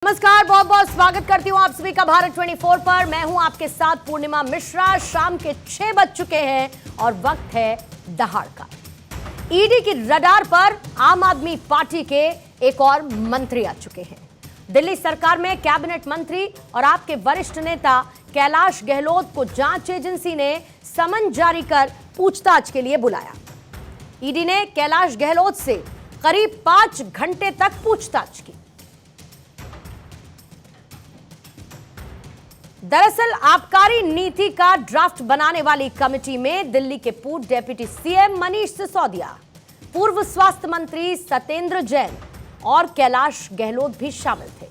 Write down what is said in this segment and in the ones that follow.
नमस्कार, बहुत बहुत स्वागत करती हूं आप सभी का भारत 24 पर। मैं हूं आपके साथ पूर्णिमा मिश्रा। शाम के 6 बज चुके हैं और वक्त है दहाड़ का। ईडी की रडार पर आम आदमी पार्टी के एक और मंत्री आ चुके हैं। दिल्ली सरकार में कैबिनेट मंत्री और आपके वरिष्ठ नेता कैलाश गहलोत को जांच एजेंसी ने समन जारी कर पूछताछ के लिए बुलाया। ईडी ने कैलाश गहलोत से करीब 5 घंटे तक पूछताछ की। दरअसल आबकारी नीति का ड्राफ्ट बनाने वाली कमेटी में दिल्ली के पूर्व डेप्यूटी सीएम मनीष सिसोदिया, पूर्व स्वास्थ्य मंत्री सत्येंद्र जैन और कैलाश गहलोत भी शामिल थे।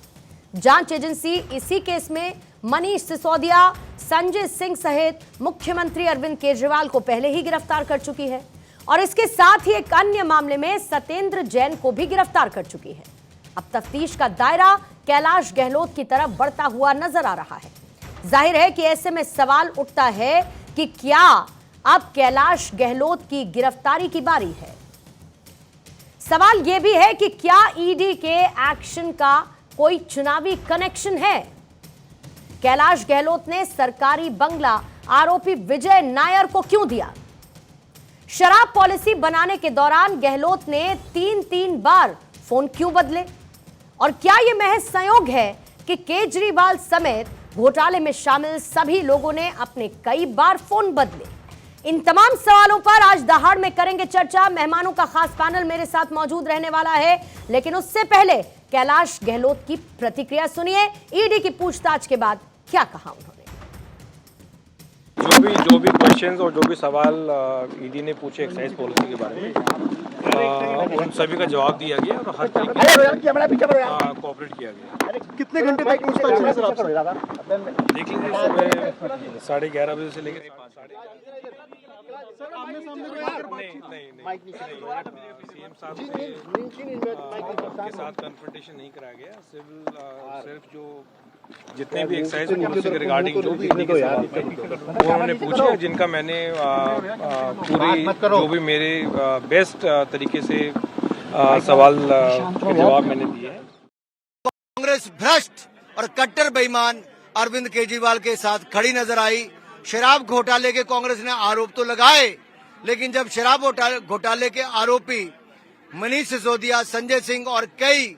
जांच एजेंसी इसी केस में मनीष सिसोदिया, संजय सिंह सहित मुख्यमंत्री अरविंद केजरीवाल को पहले ही गिरफ्तार कर चुकी है और इसके साथ ही एक अन्य मामले में सत्येंद्र जैन को भी गिरफ्तार कर चुकी है। अब तफ्तीश का दायरा कैलाश गहलोत की तरफ बढ़ता हुआ नजर आ रहा है। जाहिर है कि ऐसे में सवाल उठता है कि क्या अब कैलाश गहलोत की गिरफ्तारी की बारी है। सवाल यह भी है कि क्या ईडी के एक्शन का कोई चुनावी कनेक्शन है। कैलाश गहलोत ने सरकारी बंगला आरोपी विजय नायर को क्यों दिया। शराब पॉलिसी बनाने के दौरान गहलोत ने 3 बार फोन क्यों बदले और क्या यह महज संयोग है कि केजरीवाल समेत घोटाले में शामिल सभी लोगों ने अपने कई बार फोन बदले। इन तमाम सवालों पर आज दहाड़ में करेंगे चर्चा। मेहमानों का खास पैनल मेरे साथ मौजूद रहने वाला है, लेकिन उससे पहले कैलाश गहलोत की प्रतिक्रिया सुनिए। ईडी की पूछताछ के बाद क्या कहा उन्होंने। जो भी क्वेश्चंस और जो भी सवाल ईडी ने पूछे एक्साइज पॉलिसी के बारे में, उन सभी का जवाब दिया गया और हर तरीके से कोऑपरेट किया गया। कितने घंटे तक पूछताछ में सर आपसे? देख लीजिए, सुबह 11:30 बजे से लेकर 5 सीएम साहब के साथ कन्फ्रंटेशन नहीं कराया गया। सिर्फ जो जितने भी एक्साइज पॉलिसी के रिगार्डिंग जो भी सवाल थे वो उन्होंने पूछे, जिनका मैंने पूरी जो भी मेरे बेस्ट तरीके से सवाल के जवाब मैंने दिए हैं। कांग्रेस भ्रष्ट और कट्टर बेईमान अरविंद केजरीवाल के साथ खड़ी नजर आई। शराब घोटाले के कांग्रेस ने आरोप तो लगाए, लेकिन जब शराब घोटाले के आरोपी मनीष सिसोदिया, संजय सिंह और कई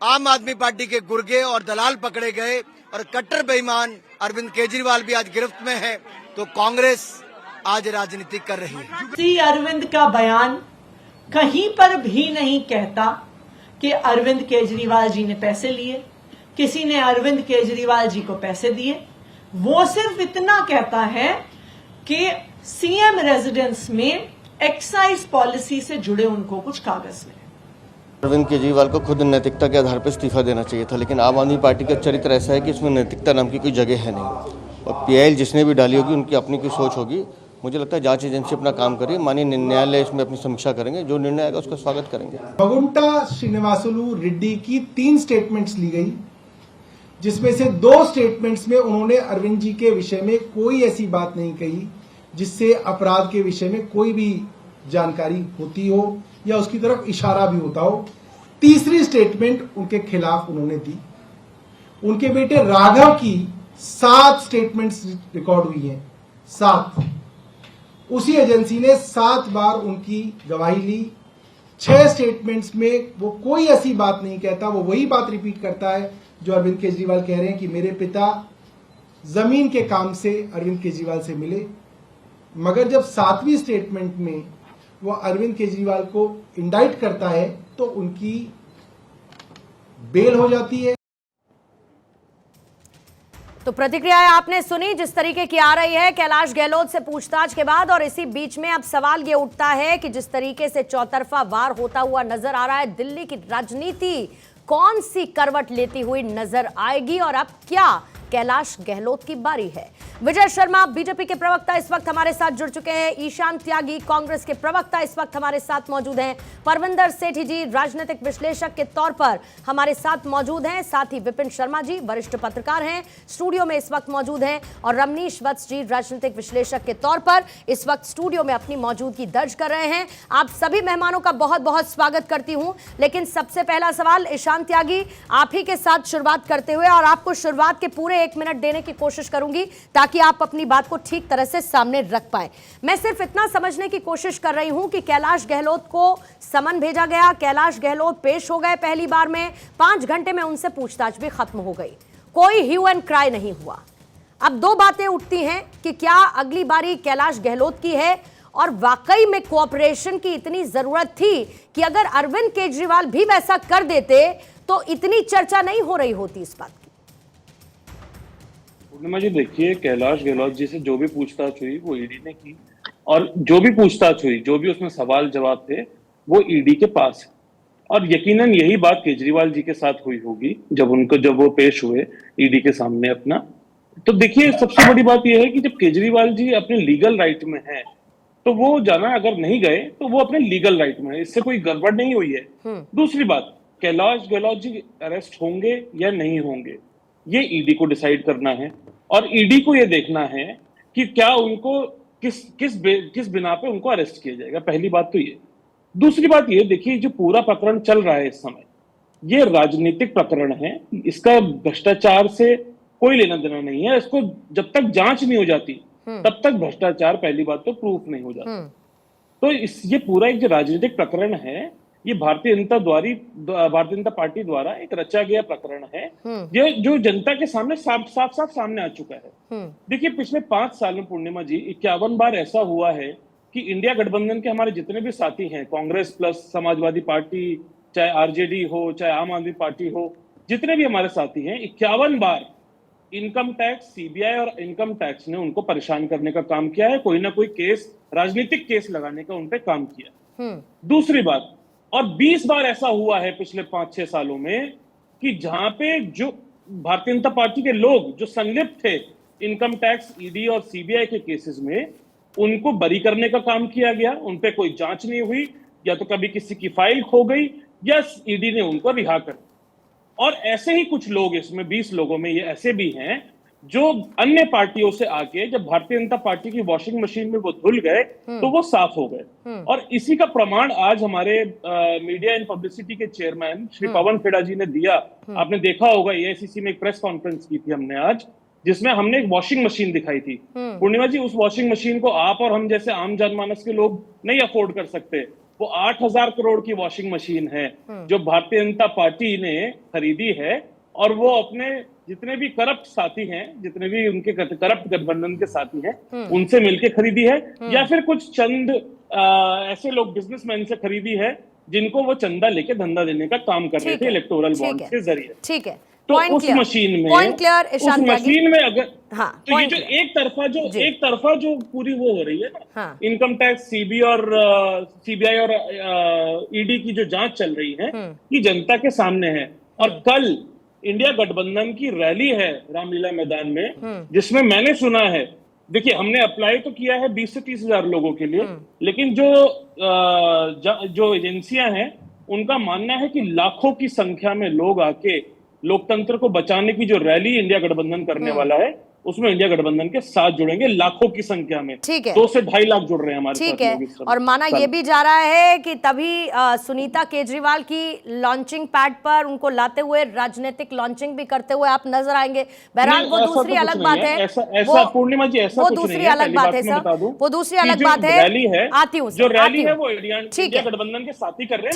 आम आदमी पार्टी के गुर्गे और दलाल पकड़े गए और कट्टर बेईमान अरविंद केजरीवाल भी आज गिरफ्त में है, तो कांग्रेस आज राजनीति कर रही है। श्री अरविंद का बयान कहीं पर भी नहीं कहता कि अरविंद केजरीवाल जी ने पैसे लिए, किसी ने अरविंद केजरीवाल जी को पैसे दिए। वो सिर्फ इतना कहता है कि सीएम रेजिडेंस में एक्साइज पॉलिसी से जुड़े उनको कुछ कागज मिले। अरविंद केजरीवाल को खुद नैतिकता के आधार पर इस्तीफा देना चाहिए था, लेकिन आम आदमी पार्टी का चरित्र ऐसा है कि इसमें नैतिकता नाम की कोई जगह है नहीं। और पीआईएल जिसने भी डाली होगी उनकी अपनी कोई सोच होगी। मुझे लगता है जांच एजेंसी अपना काम करिए, माननीय न्यायालय इसमें अपनी समीक्षा करेंगे, जो निर्णय आएगा उसका स्वागत करेंगे। बगुंटा श्रीनिवासुलु रेड्डी की 3 स्टेटमेंट्स ली गई, जिसमें से 2 स्टेटमेंट्स में उन्होंने अरविंद जी के विषय में कोई ऐसी बात नहीं कही जिससे अपराध के विषय में कोई भी जानकारी होती हो या उसकी तरफ इशारा भी होता हो। तीसरी स्टेटमेंट उनके खिलाफ उन्होंने दी। उनके बेटे राघव की 7 स्टेटमेंट्स रिकॉर्ड हुई हैं, 7। उसी एजेंसी ने 7 बार उनकी गवाही ली। 6 स्टेटमेंट्स में वो कोई ऐसी बात नहीं कहता, वो वही बात रिपीट करता है जो अरविंद केजरीवाल कह रहे हैं कि मेरे पिता जमीन के काम से अरविंद केजरीवाल से मिले। मगर जब 7वीं स्टेटमेंट में वो अरविंद केजरीवाल को इंडाइट करता है तो उनकी बेल हो जाती है। तो प्रतिक्रियाएं आपने सुनी जिस तरीके की आ रही है कैलाश गहलोत से पूछताछ के बाद। और इसी बीच में अब सवाल ये उठता है कि जिस तरीके से चौतरफा वार होता हुआ नजर आ रहा है, दिल्ली की राजनीति कौन सी करवट लेती हुई नजर आएगी और अब क्या कैलाश गहलोत की बारी है। विजय शर्मा बीजेपी के प्रवक्ता इस वक्त हमारे साथ जुड़ चुके हैं। ईशान त्यागी कांग्रेस के प्रवक्ता इस वक्त हमारे साथ मौजूद हैं। परविंदर सेठी जी राजनीतिक विश्लेषक के तौर पर हमारे साथ मौजूद हैं। साथ ही विपिन शर्मा जी वरिष्ठ पत्रकार हैं, स्टूडियो में इस वक्त मौजूद हैं। और रमनीश वत्स जी राजनीतिक विश्लेषक के तौर पर इस वक्त स्टूडियो में अपनी मौजूदगी दर्ज कर रहे हैं। आप सभी मेहमानों का बहुत बहुत स्वागत करती हूं। लेकिन सबसे पहला सवाल ईशान त्यागी आप ही के साथ शुरुआत करते हुए, और आपको शुरुआत के पूरे 1 मिनट देने की कोशिश करूंगी ताकि आप अपनी बात को ठीक तरह से सामने रख पाए। मैं सिर्फ इतना समझने की कोशिश कर रही हूं कि कैलाश गहलोत को समन भेजा गया, कैलाश गहलोत पेश हो गए पहली बार में, 5 घंटे में उनसे पूछताछ भी खत्म हो गई, कोई ह्यू एंड क्राई नहीं हुआ। अब 2 बातें उठती हैं कि क्या अगली बारी कैलाश गहलोत की है, और वाकई में कोऑपरेशन की इतनी जरूरत थी कि अगर अरविंद केजरीवाल भी वैसा कर देते तो इतनी चर्चा नहीं हो रही होती इस बात की। पूर्णिमा जी देखिए, कैलाश गहलोत जी से जो भी पूछताछ हुई वो ईडी ने की, और जो भी पूछताछ हुई, जो भी उसमें सवाल जवाब थे वो ईडी के पास है। और यकीनन यही बात केजरीवाल जी के साथ हुई होगी जब वो पेश हुए ईडी के सामने अपना। तो देखिए, सबसे बड़ी बात यह है कि जब केजरीवाल जी अपने लीगल राइट में हैं तो वो जाना अगर नहीं गए तो वो अपने लीगल राइट में है, इससे कोई गड़बड़ नहीं हुई है। दूसरी बात, कैलाश गहलोत जी अरेस्ट होंगे या नहीं होंगे ये ईडी को डिसाइड करना है, और ईडी को ये देखना है कि क्या उनको किस बिना पे उनको अरेस्ट किया जाएगा। पहली बात तो ये। दूसरी बात ये, देखिए जो पूरा प्रकरण चल रहा है इस समय, ये राजनीतिक प्रकरण है, इसका भ्रष्टाचार से कोई लेना देना नहीं है। इसको जब तक जांच नहीं हो जाती तब तक भ्रष्टाचार पहली बात तो प्रूफ नहीं हो जाता। तो ये पूरा एक जो राजनीतिक प्रकरण है, ये भारतीय जनता पार्टी द्वारा एक रचा गया प्रकरण है, ये जो जनता के सामने साफ सामने आ चुका है। देखिए, पिछले 5 साल में पूर्णिमा जी 51 बार ऐसा हुआ है कि इंडिया गठबंधन के हमारे जितने भी साथी हैं, कांग्रेस प्लस समाजवादी पार्टी, चाहे आरजेडी हो, चाहे आम आदमी पार्टी हो, जितने भी हमारे साथी हैं, 51 बार इनकम टैक्स, सीबीआई और इनकम टैक्स ने उनको परेशान करने का काम किया है, कोई ना कोई केस, राजनीतिक केस लगाने का उन पे काम किया। दूसरी बात, और 20 बार ऐसा हुआ है पिछले 5-6 सालों में कि जहां पे जो भारतीय जनता पार्टी के लोग जो संलिप्त थे इनकम टैक्स, ईडी और सीबीआई के केसेस में, उनको बरी करने का काम किया गया, उन पे कोई जांच नहीं हुई, या तो कभी किसी की फाइल खो गई या ईडी ने उनको रिहा कर। और ऐसे ही कुछ लोग, इसमें 20 लोगों में ये ऐसे भी हैं जो अन्य पार्टियों से आके जब भारतीय जनता पार्टी की वॉशिंग मशीन में वो धुल गए तो वो साफ हो गए। और इसी का प्रमाण आज हमारे मीडिया एंड पब्लिसिटी के चेयरमैन श्री पवन खेड़ा जी ने दिया। आपने देखा होगा, एआईसीसी में एक प्रेस कॉन्फ्रेंस की थी हमने आज, जिसमें हमने एक वॉशिंग मशीन दिखाई थी। पूर्णिमा जी, उस वॉशिंग मशीन को आप और हम जैसे आम जनमानस के लोग नहीं अफोर्ड कर सकते। वो 8000 करोड़ की वॉशिंग मशीन है जो भारतीय जनता पार्टी ने खरीदी है, और वो अपने जितने भी करप्ट साथी हैं, जितने भी उनके करप्ट गठबंधन के साथी हैं, उनसे मिलकर खरीदी है, या फिर कुछ चंद ऐसे लोग बिजनेसमैन से खरीदी है जिनको वो चंदा लेके धंधा देने का काम कर रहे थे इलेक्टोरल बॉन्ड्स के जरिए। ठीक है, तो उस मशीन में अगर तो ये जो एक तरफा जो पूरी वो हो रही है ना, इनकम टैक्स, सीबीआई और ईडी की जो जांच चल रही है, ये जनता के सामने है। और कल इंडिया गठबंधन की रैली है रामलीला मैदान में, जिसमें मैंने सुना है, देखिए हमने अप्लाई तो किया है 20 से 30 हजार लोगों के लिए, लेकिन जो एजेंसियां हैं उनका मानना है कि लाखों की संख्या में लोग आके लोकतंत्र को बचाने की जो रैली इंडिया गठबंधन करने वाला है, उसमें इंडिया गठबंधन के साथ जुड़ेंगे लाखों की संख्या में। ठीक है, 2 से 2.5 लाख जुड़ रहे हैं हमारे। ठीक है, और माना ये भी जा रहा है कि तभी सुनीता केजरीवाल की लॉन्चिंग पैड पर उनको लाते हुए राजनीतिक लॉन्चिंग भी करते हुए आप नजर आएंगे। बहरहाल वो दूसरी अलग बात है, ऐसा पूर्णिमा जी, ऐसा वो दूसरी अलग बात है सर, वो दूसरी अलग बात है। आती हूँ, जो रैली है वो इंडिया गठबंधन के साथी कर रहे हैं।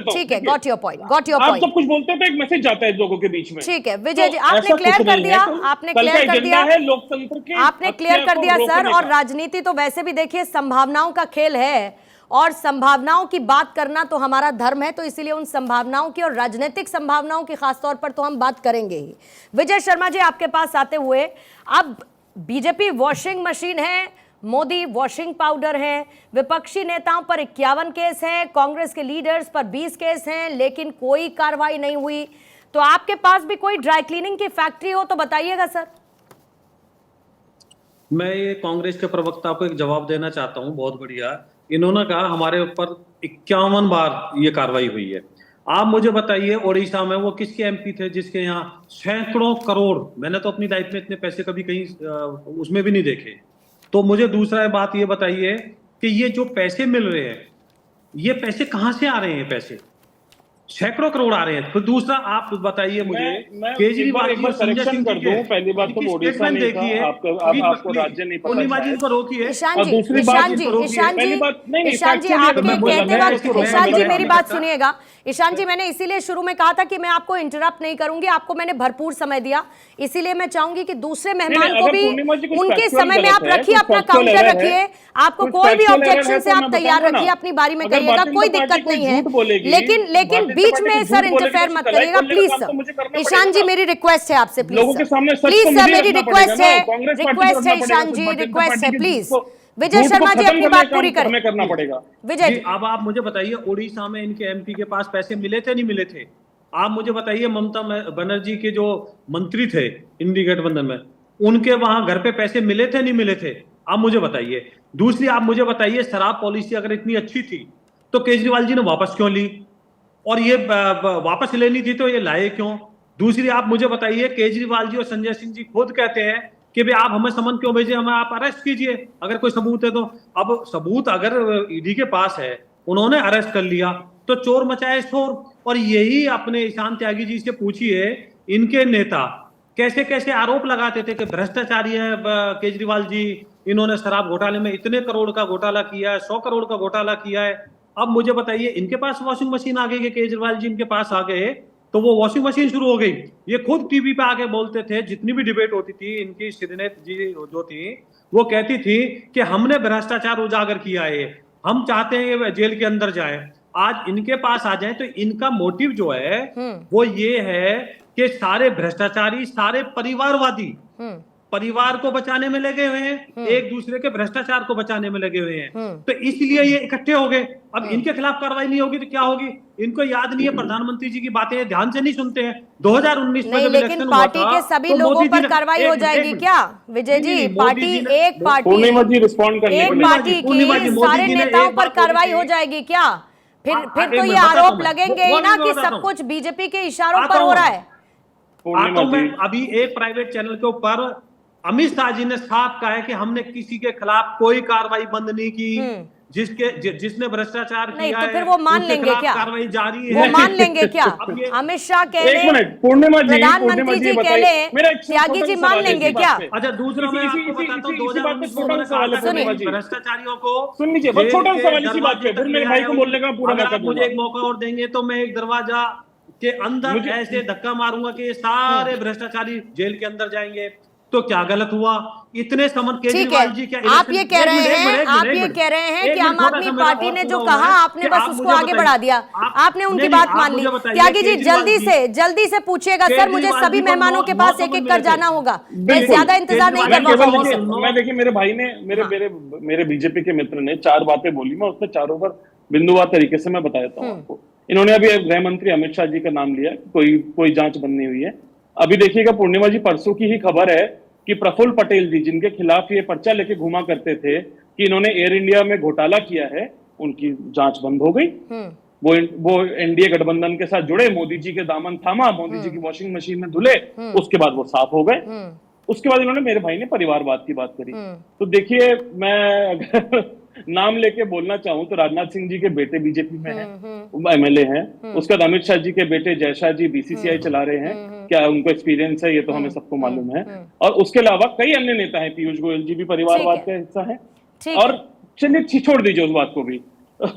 ठीक है, got your point, got your point. आप सब कुछ बोलते हो तो एक मैसेज जाता है लोगों के बीच में। ठीक है विजय जी, आपने क्लियर कर दिया, आपने क्लियर कर दिया, लोकतंत्र के आपने क्लियर कर दिया सर। और राजनीति तो वैसे भी देखिए संभावनाओं का खेल है, और संभावनाओं की बात करना तो हमारा धर्म है, तो इसीलिए उन संभावनाओं की और राजनीतिक संभावनाओं की खासतौर पर तो हम बात करेंगे ही। विजय शर्मा जी, आपके पास आते हुए, अब बीजेपी वॉशिंग मशीन है, मोदी वॉशिंग पाउडर है, विपक्षी नेताओं पर 51 केस हैं, कांग्रेस के लीडर्स पर 20 केस हैं, लेकिन कोई कार्रवाई नहीं हुई। तो आपके पास भी कोई ड्राई क्लीनिंग की फैक्ट्री हो तो बताइएगा सर। मैं ये कांग्रेस के प्रवक्ता को एक जवाब देना चाहता हूं। बहुत बढ़िया, इन्होंने कहा हमारे ऊपर 51 बार ये कार्रवाई हुई है। आप मुझे बताइए, ओडिशा में वो किसके एमपी थे जिसके यहाँ सैकड़ों करोड़, मैंने तो अपनी लाइफ में इतने पैसे कभी कहीं उसमें भी नहीं देखे। तो मुझे दूसरा बात ये बताइए कि ये जो पैसे मिल रहे हैं, ये पैसे कहां से आ रहे हैं? पैसे सैकड़ों करोड़ आ रहे हैं। फिर दूसरा आप बताइए मुझे, मैं केजरीवाल एक बार करेक्शन कर दूं। पहली बात तो ओडिशा नहीं था, आपको राज्य नहीं पता पूर्णिमा को रोकिए। ईशान जी, दूसरी ईशान बात जी, ये- ईशान जी, पहली बात- नहीं, ईशान जी, factually आपके मैं बोल रहा कहते हूं, वक्त, मैं ईशान जी बोल मेरी रहा बात हूं। सुनिएगा। ईशान जी, मैंने इसीलिए शुरू में कहा था कि मैं आपको इंटरप्ट नहीं करूंगी, आपको मैंने भरपूर समय दिया। इसीलिए मैं चाहूंगी कि दूसरे मेहमान को अगर भी पूर्णिमा जी कुछ उनके factual समय में गलत आप है, रखिए, कुछ अपना factual काउंटर error है, रखिए। आपको कुछ कोई भी factual error ऑब्जेक्शन है से तो आप मैं तैयार बताऊंगा रखिए, ना। अपनी बारी में अगर कहिएगा, भारतीय कोई जनता दिक्कत पार्टी कोई नहीं है। झूठ बोलेगी, लेकिन भारतीय बीच जनता में पार्टी सर झूठ बोलेगी, इंटरफेयर तो मत उसका करिएगा लाइक प्लीज काम तो सर। मुझे करना ईशान पड़ेगा जी, ना। मेरी रिक्वेस्ट है आपसे, प्लीज लोगों के सामने सच प्लीज तो सर, मुझे मेरी रखना रिक्वेस्ट पड़ेगा है, ना। कांग्रेस पार्टी को रिक्वेस्ट है रखना ईशान पड़ेगा, जी, भारतीय जनता रिक्वेस्ट है पार्टी के प्लीज। झूठ को- विजय झूठ को शर्मा जी, खत्म अपनी करने बात का पूरी काम करें। हमें करना पड़ेगा। विजय जी, जी, अब आप मुझे बताइए, उड़ीसा में इनके एमपी के पास पैसे मिले थे नहीं मिले थे? आप मुझे बताइए, ममता बनर्जी के जो मंत्री थे इंडी गठबंधन में, उनके वहां घर पे पैसे मिले थे नहीं मिले थे? आप मुझे बताइए। दूसरी आप मुझे बताइए, शराब पॉलिसी अगर इतनी अच्छी थी तो केजरीवाल जी ने वापस क्यों ली? और ये वापस लेनी थी तो ये लाए क्यों? दूसरी आप मुझे बताइए, केजरीवाल जी और संजय सिंह जी खुद कहते हैं कि भाई आप हमें समन क्यों भेजे, हमें आप अरेस्ट कीजिए अगर कोई सबूत है तो। अब सबूत अगर ईडी के पास है, उन्होंने अरेस्ट कर लिया तो चोर मचाए शोर। और यही अपने ईशान त्यागी जी से पूछिए, इनके नेता कैसे कैसे आरोप लगाते थे कि भ्रष्टाचारी है केजरीवाल जी, इन्होंने शराब घोटाले में इतने करोड़ का घोटाला किया है, 100 करोड़ का घोटाला किया है। अब मुझे बताइए, इनके पास वॉशिंग मशीन आ गई कि केजरीवाल जी इनके पास आ गए तो वो वॉशिंग मशीन शुरू हो गई? ये खुद टीवी पे आके बोलते थे, जितनी भी डिबेट होती थी, इनकी श्रीनेत जी जो थी वो कहती थी कि हमने भ्रष्टाचार उजागर किया है, हम चाहते हैं ये जेल के अंदर जाए। आज इनके पास आ जाए तो इनका मोटिव जो है वो ये है कि सारे भ्रष्टाचारी, सारे परिवारवादी परिवार को बचाने में लगे हुए हैं, एक दूसरे के भ्रष्टाचार को बचाने में लगे हुए हैं। तो इसलिए ये इकट्ठे हो गए। अब इनके खिलाफ कार्रवाई नहीं होगी तो क्या होगी? इनको याद नहीं है, प्रधानमंत्री जी की बातें ध्यान से नहीं सुनते हैं। 2019 में नहीं, जब लेकिन इलेक्शन हुआ पार्टी था, के सभी तो लोगों मोदी जी पर ने- कार्रवाई हो एक जाएगी मिनट। क्या विजय नहीं, जी? नहीं, पार्टी मोदी जी ने- एक पार्टी पूर्णिमा जी रिस्पॉन्ड करने एक के लिए- पार्टी पूर्णिमा जी, की मोदी सारे जी ने नेताओं एक पर बात बोली कार्रवाई थी। हो जाएगी क्या? फिर एक तो मिनट ये बताता आरोप हूं मैं। लगेंगे वो ही ना मैं कि बताता सब हूं। कुछ बीजेपी के इशारों आता पर हो हूं। रहा है। आता हूं मैं। अभी एक प्राइवेट चैनल के ऊपर अमित शाह जी ने साफ कहा है कि हमने किसी के खिलाफ कोई कार्रवाई बंद नहीं की, जिसने भ्रष्टाचार नहीं किया तो है फिर वो मान उसके लेंगे खिलाफ क्या? कार्रवाई जारी वो है। मान लेंगे क्या? अब ये- अमित शाह कह एक ले, मिनट, पूर्णिमा जी प्रधानमंत्री जी कह ले, मेरा एक त्यागी छोटा जी सा मान सवाल है लेंगे इसी क्या? बात पे। अच्छा, दूसरा मैं आपको बताता हूँ, इसी बात पे 2019 छोटा सा सवाल है पूर्णिमा जी। भ्रष्टाचारियों को सुन लीजिए, बस छोटा सा सवाल इसी बात पे, फिर मेरे भाई को बोलने का पूरा अगर मौका आप मुझे दूंगा। एक मौका और देंगे तो मैं एक दरवाजा के अंदर मुझे- ऐसे धक्का मारूंगा कि ये सारे भ्रष्टाचारी जेल के अंदर जाएंगे। तो क्या गलत हुआ? इतने समन ठीक केजरीवाल है, जी क्या आप ये कह रहे हैं, आप ये कह रहे हैं कि आम आदमी पार्टी ने जो कहा आपने बस उसको आगे बढ़ा दिया, आपने उनकी बात मान ली। त्यागी जी, जल्दी से पूछिएगा सर, मुझे सभी मेहमानों के पास एक एक कर जाना होगा, मैं ज्यादा इंतजार नहीं कर पाऊंगा। मैं देखिए, मेरे भाई ने मेरे बीजेपी के मित्र ने 4 बातें बोली, मैं उसमें चारों पर बिंदुवार तरीके से मैं बता देता हूँ आपको। इन्होंने अभी गृह मंत्री अमित शाह जी का नाम लिया, कोई जांच बननी हुई है। अभी देखिएगा पूर्णिमा जी, परसों की ही खबर है कि प्रफुल्ल पटेल जी, जिनके खिलाफ ये पर्चा लेके घुमा करते थे कि इन्होंने एयर इंडिया में घोटाला किया है, उनकी जांच बंद हो गई। वो एनडीए गठबंधन के साथ जुड़े, मोदी जी के दामन थामा, मोदी जी की वॉशिंग मशीन में धुले, उसके बाद वो साफ हो गए। उसके बाद इन्होंने, मेरे भाई ने परिवारवाद की बात करी। तो देखिए, मैं अगर नाम लेके बोलना चाहूं तो राजनाथ सिंह जी के बेटे बीजेपी में हैं, एमएलए हैं। उसके बाद अमित शाह जी के बेटे जयशाह जी बीसीसीआई चला रहे हैं। क्या उनको एक्सपीरियंस है, ये तो हमें सबको मालूम है। और उसके अलावा कई अन्य नेता हैं, पीयूष गोयल जी भी परिवारवाद का हिस्सा है। और चलिए, छोड़ दीजिए उस बात को भी।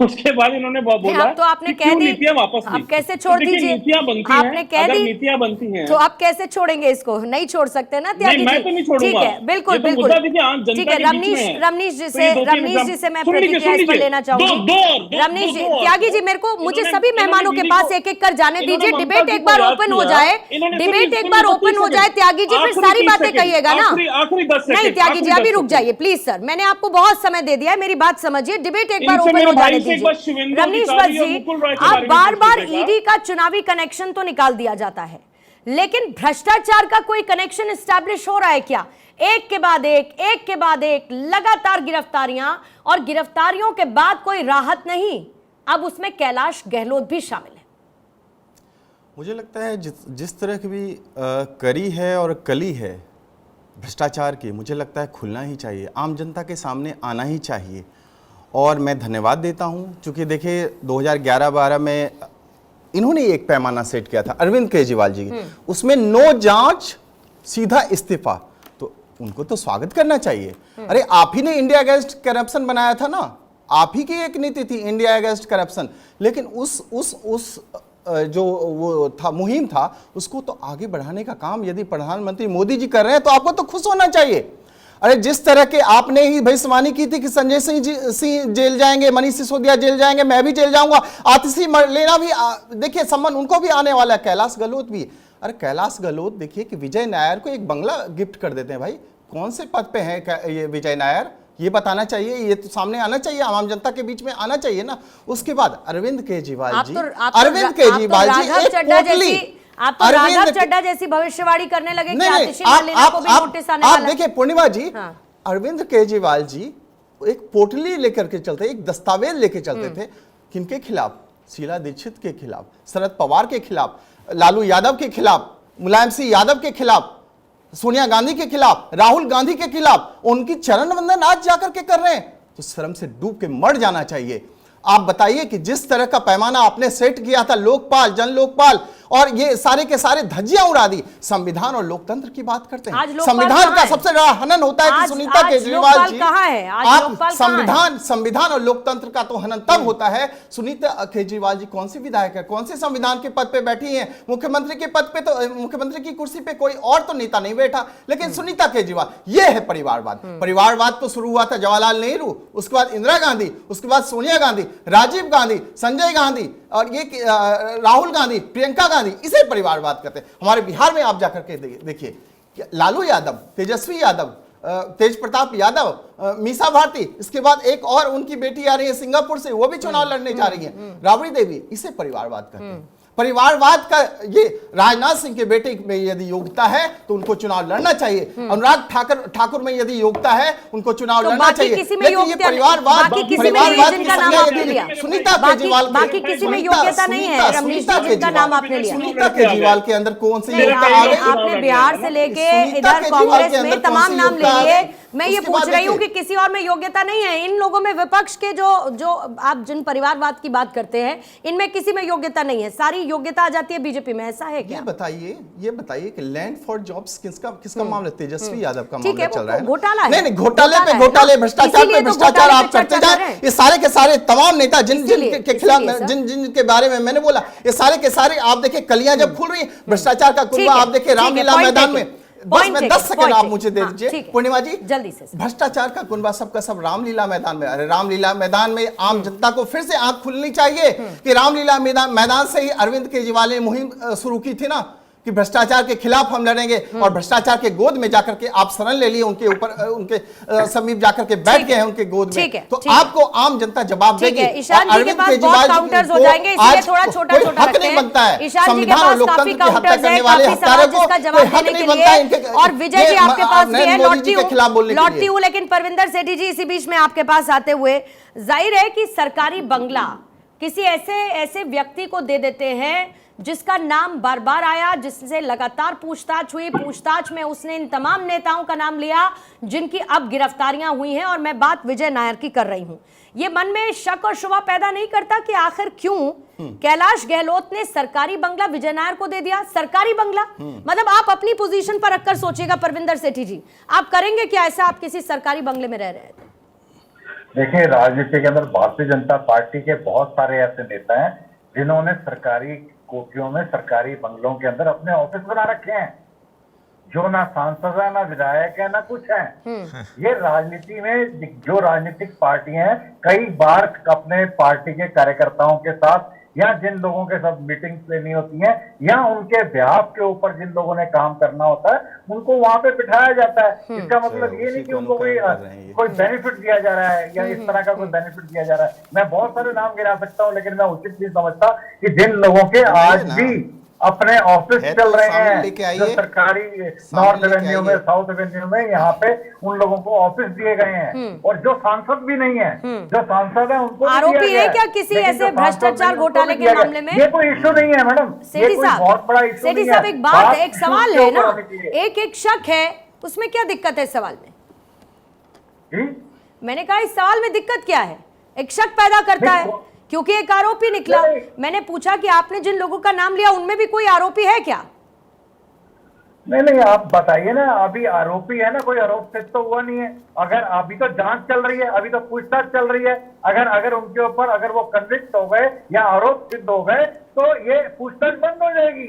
उसके बाद इन्होंने बोला तो आपने कि कह क्यों दी, नीतियां वापस ली। आप कैसे छोड़ तो देखिए, दीजिए? नीतियां बनती आपने हैं, कह अगर दी नीतियां बनती हैं तो आप कैसे छोड़ेंगे इसको? नहीं छोड़ सकते ना त्यागी जी। मैं तो नहीं छोड़ूंगा। ठीक है, बिल्कुल ये तो बिल्कुल मुद्दा देखिए, आम जनता ठीक है। के बीच में है। रमनीश जी तो से ये दो तीन एग्जाम- मैं सुन लीजिए, प्रतिक्रिया इस पर लेना चाहूंगी। रमनीश जी, त्यागी जी, मेरे को मुझे सभी मेहमानों के पास एक एक कर जाने दीजिए। डिबेट एक बार ओपन हो जाए, डिबेट एक बार ओपन हो जाए त्यागी जी, फिर सारी बातें कहिएगा ना। आखिरी 10 सेकंड। नहीं त्यागी जी, अभी रुक जाइए प्लीज सर, मैंने आपको बहुत समय दे दिया है, मेरी बात समझिए। डिबेट एक बार इनसे ओपन मेरे हो जाने भाई से एक बार दीजिए। शिवेंद्र रमनीश अधिकारी और जी, मुकुल रॉय के आप बारे में बार बार पूछिएगा। ईडी का चुनावी कनेक्शन तो निकाल दिया जाता है, लेकिन भ्रष्टाचार का कोई कनेक्शन एस्टैब्लिश हो रहा है क्या? एक के बाद एक लगातार गिरफ्तारियां, और गिरफ्तारियों के बाद कोई राहत नहीं, अब उसमें कैलाश गहलोत भी शामिल है। मुझे लगता है जिस तरह की भी करी है और कली है भ्रष्टाचार की, मुझे लगता है खुलना ही चाहिए, आम जनता के सामने आना ही चाहिए। और मैं धन्यवाद देता हूं, क्योंकि देखिए 2011-12 में इन्होंने एक पैमाना सेट किया था अरविंद केजरीवाल जी, उसमें नो जांच सीधा इस्तीफा, तो उनको तो स्वागत करना चाहिए। अरे आप ही ने इंडिया अगेंस्ट करप्शन बनाया था ना, आप ही की एक नीति थी इंडिया अगेंस्ट करप्शन, लेकिन उस जो वो था मुहिम था, उसको तो आगे बढ़ाने का काम यदि प्रधानमंत्री मोदी जी कर रहे हैं तो आपको तो खुश होना चाहिए। अरे जिस तरह के आपने ही भविष्यवाणी की थी कि संजय सिंह जेल जाएंगे, मनीष सिसोदिया जेल जाएंगे, मैं भी जेल जाऊंगा, आतिशी लेना भी देखिए सम्मान उनको भी आने वाला है, कैलाश गहलोत भी। अरे कैलाश गहलोत देखिए कि विजय नायर को एक बंगला गिफ्ट कर देते हैं। भाई कौन से पद पे है ये विजय नायर, ये बताना चाहिए, ये तो सामने आना चाहिए, आम जनता के बीच में आना चाहिए ना। उसके बाद अरविंद केजरीवाल जी, अरविंद केजरीवाल जी आप तो राघव चड्ढा जैसी भविष्यवाड़ी करने लगे कि आतिशी मरलेना को भी नोटिस आने वाला है। देखिए पूर्णिमा जी, अरविंद केजरीवाल जी एक पोटली लेकर के चलते, एक दस्तावेज लेके चलते थे, किनके खिलाफ? शीला दीक्षित के खिलाफ, शरद पवार के खिलाफ, लालू यादव के खिलाफ, मुलायम सिंह यादव के खिलाफ, सोनिया गांधी के खिलाफ, राहुल गांधी के खिलाफ। उनकी चरण वंदन आज जाकर के कर रहे हैं, तो शर्म से डूब के मर जाना चाहिए। आप बताइए कि जिस तरह का पैमाना आपने सेट किया था, लोकपाल, जन लोकपाल, और ये सारे के सारे धज्जियां उड़ा दी। संविधान और लोकतंत्र की बात करते हैं, संविधान का सबसे बड़ा हनन होता है कि सुनीता केजरीवाल जी, आप संविधान और लोकतंत्र का तो हनन तब होता है। सुनीता केजरीवाल जी कौन सी विधायक है, कौन से संविधान के पद पे बैठी है? मुख्यमंत्री के पद पे तो, मुख्यमंत्री की कुर्सी पे कोई और तो नेता नहीं बैठा, लेकिन सुनीता केजरीवाल, ये है परिवारवाद। परिवारवाद तो शुरू हुआ था जवाहरलाल नेहरू, उसके बाद इंदिरा गांधी, उसके बाद सोनिया गांधी, राजीव गांधी, संजय गांधी, और ये राहुल गांधी, प्रियंका गांधी, इसे परिवारवाद कहते हैं। हमारे बिहार में आप जाकर के देखिए, लालू यादव, तेजस्वी यादव, तेज प्रताप यादव, मीसा भारती, इसके बाद एक और उनकी बेटी आ रही है सिंगापुर से, वो भी चुनाव लड़ने जा रही है, राबड़ी देवी, इसे परिवारवाद कहते हैं। परिवारवाद का ये राजनाथ सिंह के बेटे में यदि योग्यता है तो उनको चुनाव लड़ना चाहिए, अनुराग ठाकुर में यदि योग्यता है उनको चुनाव लड़ना चाहिए। लेकिन ये परिवारवाद सुनीता केजरीवाल, बाकी किसी में योग्यता नहीं है। रमेश जी जिनका नाम आपने लिया, सुनीता केजरीवाल के अंदर कौन सी योग्यता आ गई? आपने बिहार से लेके इधर कांग्रेस में तमाम नाम ले लिए। मैं ये पूछ रही हूँ कि किसी और में योग्यता नहीं है। इन लोगों में, विपक्ष के जो आप जिन परिवारवाद की बात करते हैं, इनमें किसी में योग्यता नहीं है, सारी योग्यता आ जाती है बीजेपी में, ऐसा है क्या? ये बताइए कि लैंड फॉर जॉब्स किसका मामला? तेजस्वी यादव का मामला चल रहा है। घोटाला है, नहीं, घोटाले पे घोटाले, भ्रष्टाचार पे भ्रष्टाचार आप करते जाए। ये सारे के सारे तमाम नेता जिन के खिलाफ, जिन के बारे में मैंने बोला, ये सारे के सारे आप देखिए कलियां जब खुल रही है भ्रष्टाचार का कुनबा। आप देखिए रामलीला मैदान में, बस में 10 सेकंड आप मुझे दे दीजिए पूर्णिमा जी, जल्दी से। भ्रष्टाचार का कुनबा सबका सब रामलीला मैदान में। अरे रामलीला मैदान में आम जनता को फिर से आंख खुलनी चाहिए कि रामलीला मैदान से ही अरविंद केजरीवाल ने मुहिम शुरू की थी ना, कि भ्रष्टाचार के खिलाफ हम लड़ेंगे, और भ्रष्टाचार के गोद में जाकर के आप शरण ले लिए, उनके ऊपर, उनके समीप जाकर के बैठ गए हैं उनके गोद में, तो आपको आम जनता जवाब देगी। अरविंद केजरीवाल काउंटर्स हो जाएंगे, इसलिए थोड़ा छोटा-छोटा हक नहीं बनता है। संविधान और लोकतंत्र की हत्या करने वाले हत्यारों को जवाब देने के लिए। और विजय जी आपके पास भी है, लौटती हूं, लेकिन परविंदर सेठी जी इसी बीच में आपके पास आते हुए, जाहिर है कि सरकारी बंगला किसी ऐसे व्यक्ति को दे देते हैं जिसका नाम बार बार आया, जिससे लगातार पूछताछ हुई। पूछताछ में उसने इन तमाम नेताओं का नाम लिया जिनकी अब गिरफ्तारियां हुई हैं, और मैं बात विजय नायर की कर रही हूं। ये मन में शक और शुबा पैदा नहीं करता कि आखिर क्यों कैलाश गहलोत ने सरकारी बंगला विजय नायर को दे दिया? सरकारी बंगला मतलब आप अपनी पोजीशन पर रखकर सोचिएगा परविंदर सेठी जी, आप करेंगे क्या ऐसा? आप किसी सरकारी बंगले में रह रहे थे? देखिए, राजनीति के अंदर भारतीय जनता पार्टी के बहुत सारे ऐसे नेता हैं जिन्होंने सरकारी कोठियों में, सरकारी बंगलों के अंदर अपने ऑफिस बना रखे हैं, जो ना सांसद है, ना विधायक है, ना कुछ है। ये राजनीति में जो राजनीतिक पार्टियां हैं, कई बार अपने पार्टी के कार्यकर्ताओं के साथ, या जिन लोगों के साथ मीटिंग्स लेनी होती हैं, या उनके बिहाफ के ऊपर जिन लोगों ने काम करना होता है, उनको वहां पे बिठाया जाता है। इसका मतलब ये नहीं कि उनको कोई बेनिफिट दिया जा रहा है, या इस तरह का कोई बेनिफिट दिया जा रहा है। मैं बहुत सारे नाम गिना सकता हूँ, लेकिन मैं उचित नहीं समझता कि जिन लोगों के अपने ऑफिस है चल तो रहे सामने हैं, लेके आइए। जो सरकारी सामने नॉर्थ लेके एवेन्यू में, आइए। साउथ एवेन्यू में, यहाँ पे उन लोगों को ऑफिस दिए गए हैं, और जो सांसद भी नहीं है, जो सांसद है उनको भी आरोपी दिया गया है क्या किसी लेकिन ऐसे जो सांसद भ्रष्टाचार नहीं, उनको घोटाले भी के दिया गया। मामले में? ये कोई इशू नहीं है मैडम, ये सेठी कोई साहब, बहुत बड़ा इशू सेठी नहीं साहब है। एक बात है, एक issues सवाल के है ऊपर ना, होनी चाहिए। एक शक है, उसमें क्या दिक्कत है इस सवाल में? जी? मैंने कहा इस सवाल में दिक्कत क्या है? एक शक पैदा करता है नहीं, क्योंकि एक आरोपी निकला। नहीं। मैंने पूछा कि आपने जिन लोगों का नाम लिया उनमें भी कोई आरोपी है क्या? नहीं, आप बताइए ना, अभी आरोपी है ना, कोई आरोप सिद्ध तो हुआ नहीं है। अगर अभी तो जांच चल रही है, अभी तो पूछताछ चल रही है। अगर उनके ऊपर अगर वो कन्विक्ट हो गए या आरोप सिद्ध हो गए तो ये पूछताछ बंद हो जाएगी,